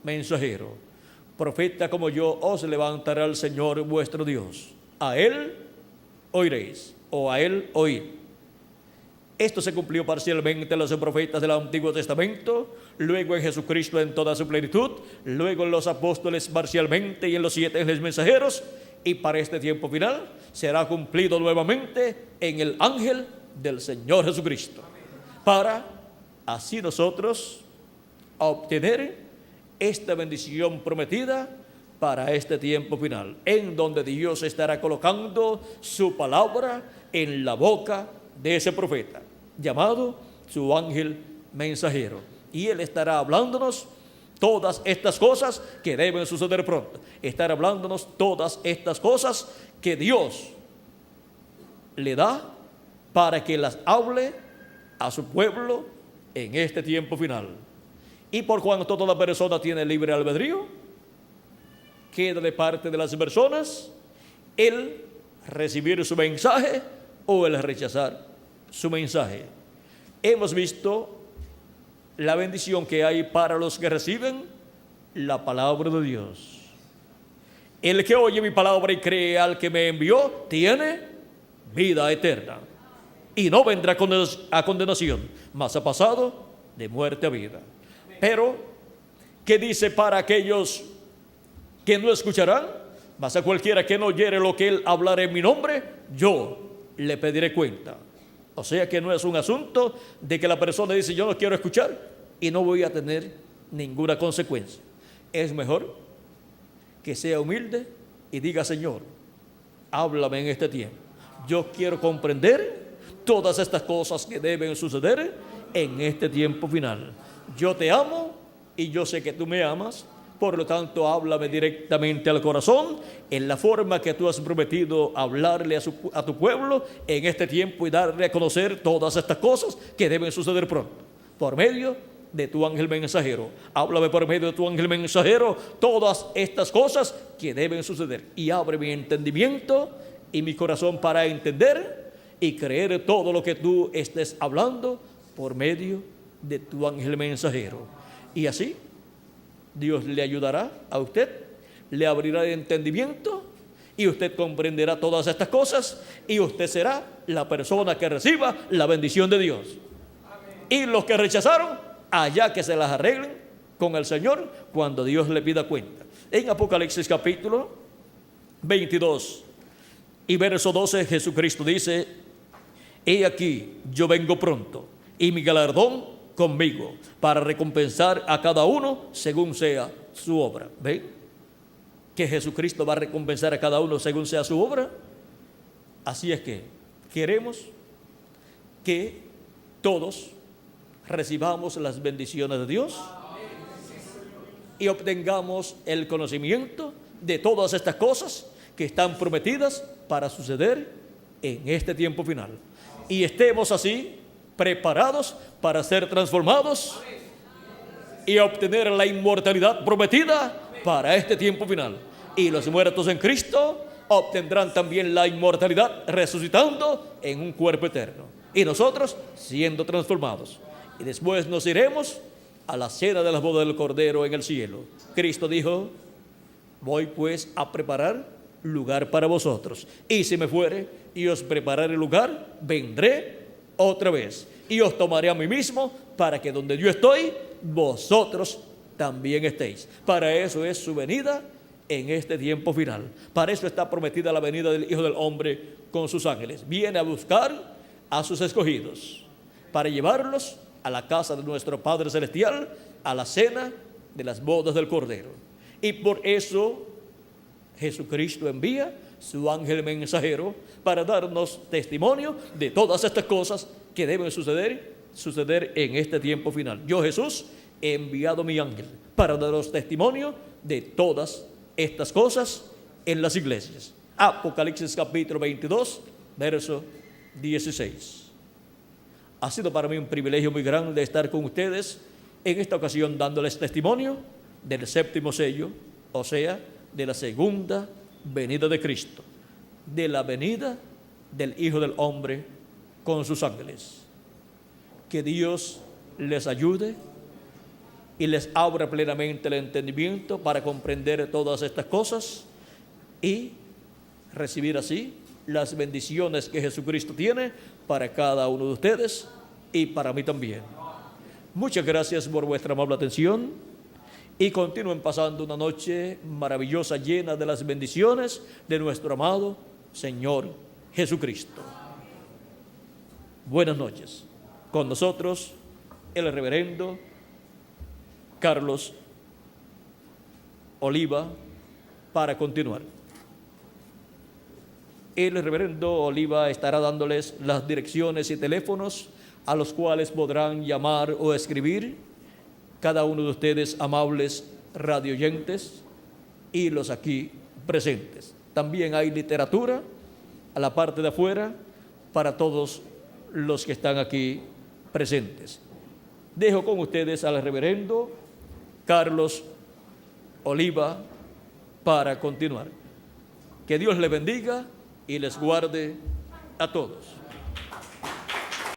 [SPEAKER 1] mensajero. Profeta como yo os levantará el Señor vuestro Dios. A Él oiréis, o a Él oíd. Esto se cumplió parcialmente en los profetas del Antiguo Testamento, luego en Jesucristo en toda su plenitud, luego en los apóstoles parcialmente y en los 7 ángeles mensajeros, y para este tiempo final será cumplido nuevamente en el ángel del Señor Jesucristo, para así nosotros obtener esta bendición prometida para este tiempo final, en donde Dios estará colocando su palabra en la boca de ese profeta, llamado su ángel mensajero. Y Él estará hablándonos todas estas cosas que deben suceder pronto. Estará hablándonos todas estas cosas que Dios le da para que las hable a su pueblo en este tiempo final. Y por cuanto toda persona tiene libre albedrío, queda de parte de las personas el recibir su mensaje o el rechazar su mensaje. Hemos visto la bendición que hay para los que reciben la palabra de Dios. El que oye mi palabra y cree al que me envió tiene vida eterna y no vendrá a condenación, mas ha pasado de muerte a vida. Pero, ¿qué dice para aquellos que no escucharán? Mas a cualquiera que no oyere lo que Él hablará en mi nombre, yo le pediré cuenta. O sea que no es un asunto de que la persona dice yo no quiero escuchar y no voy a tener ninguna consecuencia. Es mejor que sea humilde y diga: Señor, háblame en este tiempo. Yo quiero comprender todas estas cosas que deben suceder en este tiempo final. Yo te amo y yo sé que tú me amas. Por lo tanto, háblame directamente al corazón en la forma que tú has prometido hablarle a tu pueblo en este tiempo y darle a conocer todas estas cosas que deben suceder pronto, por medio de tu ángel mensajero. Háblame por medio de tu ángel mensajero todas estas cosas que deben suceder y abre mi entendimiento y mi corazón para entender y creer todo lo que tú estés hablando por medio de tu ángel mensajero. Y así Dios le ayudará a usted, le abrirá el entendimiento y usted comprenderá todas estas cosas y usted será la persona que reciba la bendición de Dios. Y los que rechazaron, allá que se las arreglen con el Señor cuando Dios le pida cuenta. En Apocalipsis capítulo 22 y verso 12, Jesucristo dice: he aquí, yo vengo pronto y mi galardón conmigo para recompensar a cada uno según sea su obra. ¿Ven? Que Jesucristo va a recompensar a cada uno según sea su obra. Así es que queremos que todos recibamos las bendiciones de Dios y obtengamos el conocimiento de todas estas cosas que están prometidas para suceder en este tiempo final. Y estemos así preparados para ser transformados y obtener la inmortalidad prometida para este tiempo final. Y los muertos en Cristo obtendrán también la inmortalidad resucitando en un cuerpo eterno. Y nosotros siendo transformados. Y después nos iremos a la cena de las bodas del Cordero en el cielo. Cristo dijo: voy pues a preparar lugar para vosotros. Y si me fuere y os prepararé lugar, vendré otra vez y os tomaré a mí mismo, para que donde yo estoy, vosotros también estéis. Para eso es su venida en este tiempo final. Para eso está prometida la venida del Hijo del Hombre con sus ángeles. Viene a buscar a sus escogidos para llevarlos a la casa de nuestro Padre Celestial, a la cena de las bodas del Cordero. Y por eso Jesucristo envía su ángel mensajero para darnos testimonio de todas estas cosas que deben suceder en este tiempo final. Yo, Jesús, he enviado mi ángel para daros testimonio de todas estas cosas en las iglesias. Apocalipsis capítulo 22, verso 16. Ha sido para mí un privilegio muy grande estar con ustedes en esta ocasión dándoles testimonio del séptimo sello, o sea, de la segunda venida de Cristo, de la venida del Hijo del Hombre con sus ángeles. Que Dios les ayude y les abra plenamente el entendimiento para comprender todas estas cosas y recibir así las bendiciones que Jesucristo tiene para cada uno de ustedes y para mí también. Muchas gracias por vuestra amable atención y continúen pasando una noche maravillosa llena de las bendiciones de nuestro amado Señor Jesucristo. Buenas noches. Con nosotros el reverendo Carlos Oliva para continuar. El reverendo Oliva estará dándoles las direcciones y teléfonos a los cuales podrán llamar o escribir cada uno de ustedes, amables radioyentes y los aquí presentes. También hay literatura a la parte de afuera para todos los que están aquí presentes. Dejo con ustedes al reverendo Carlos Oliva para continuar. Que Dios les bendiga y les guarde a todos.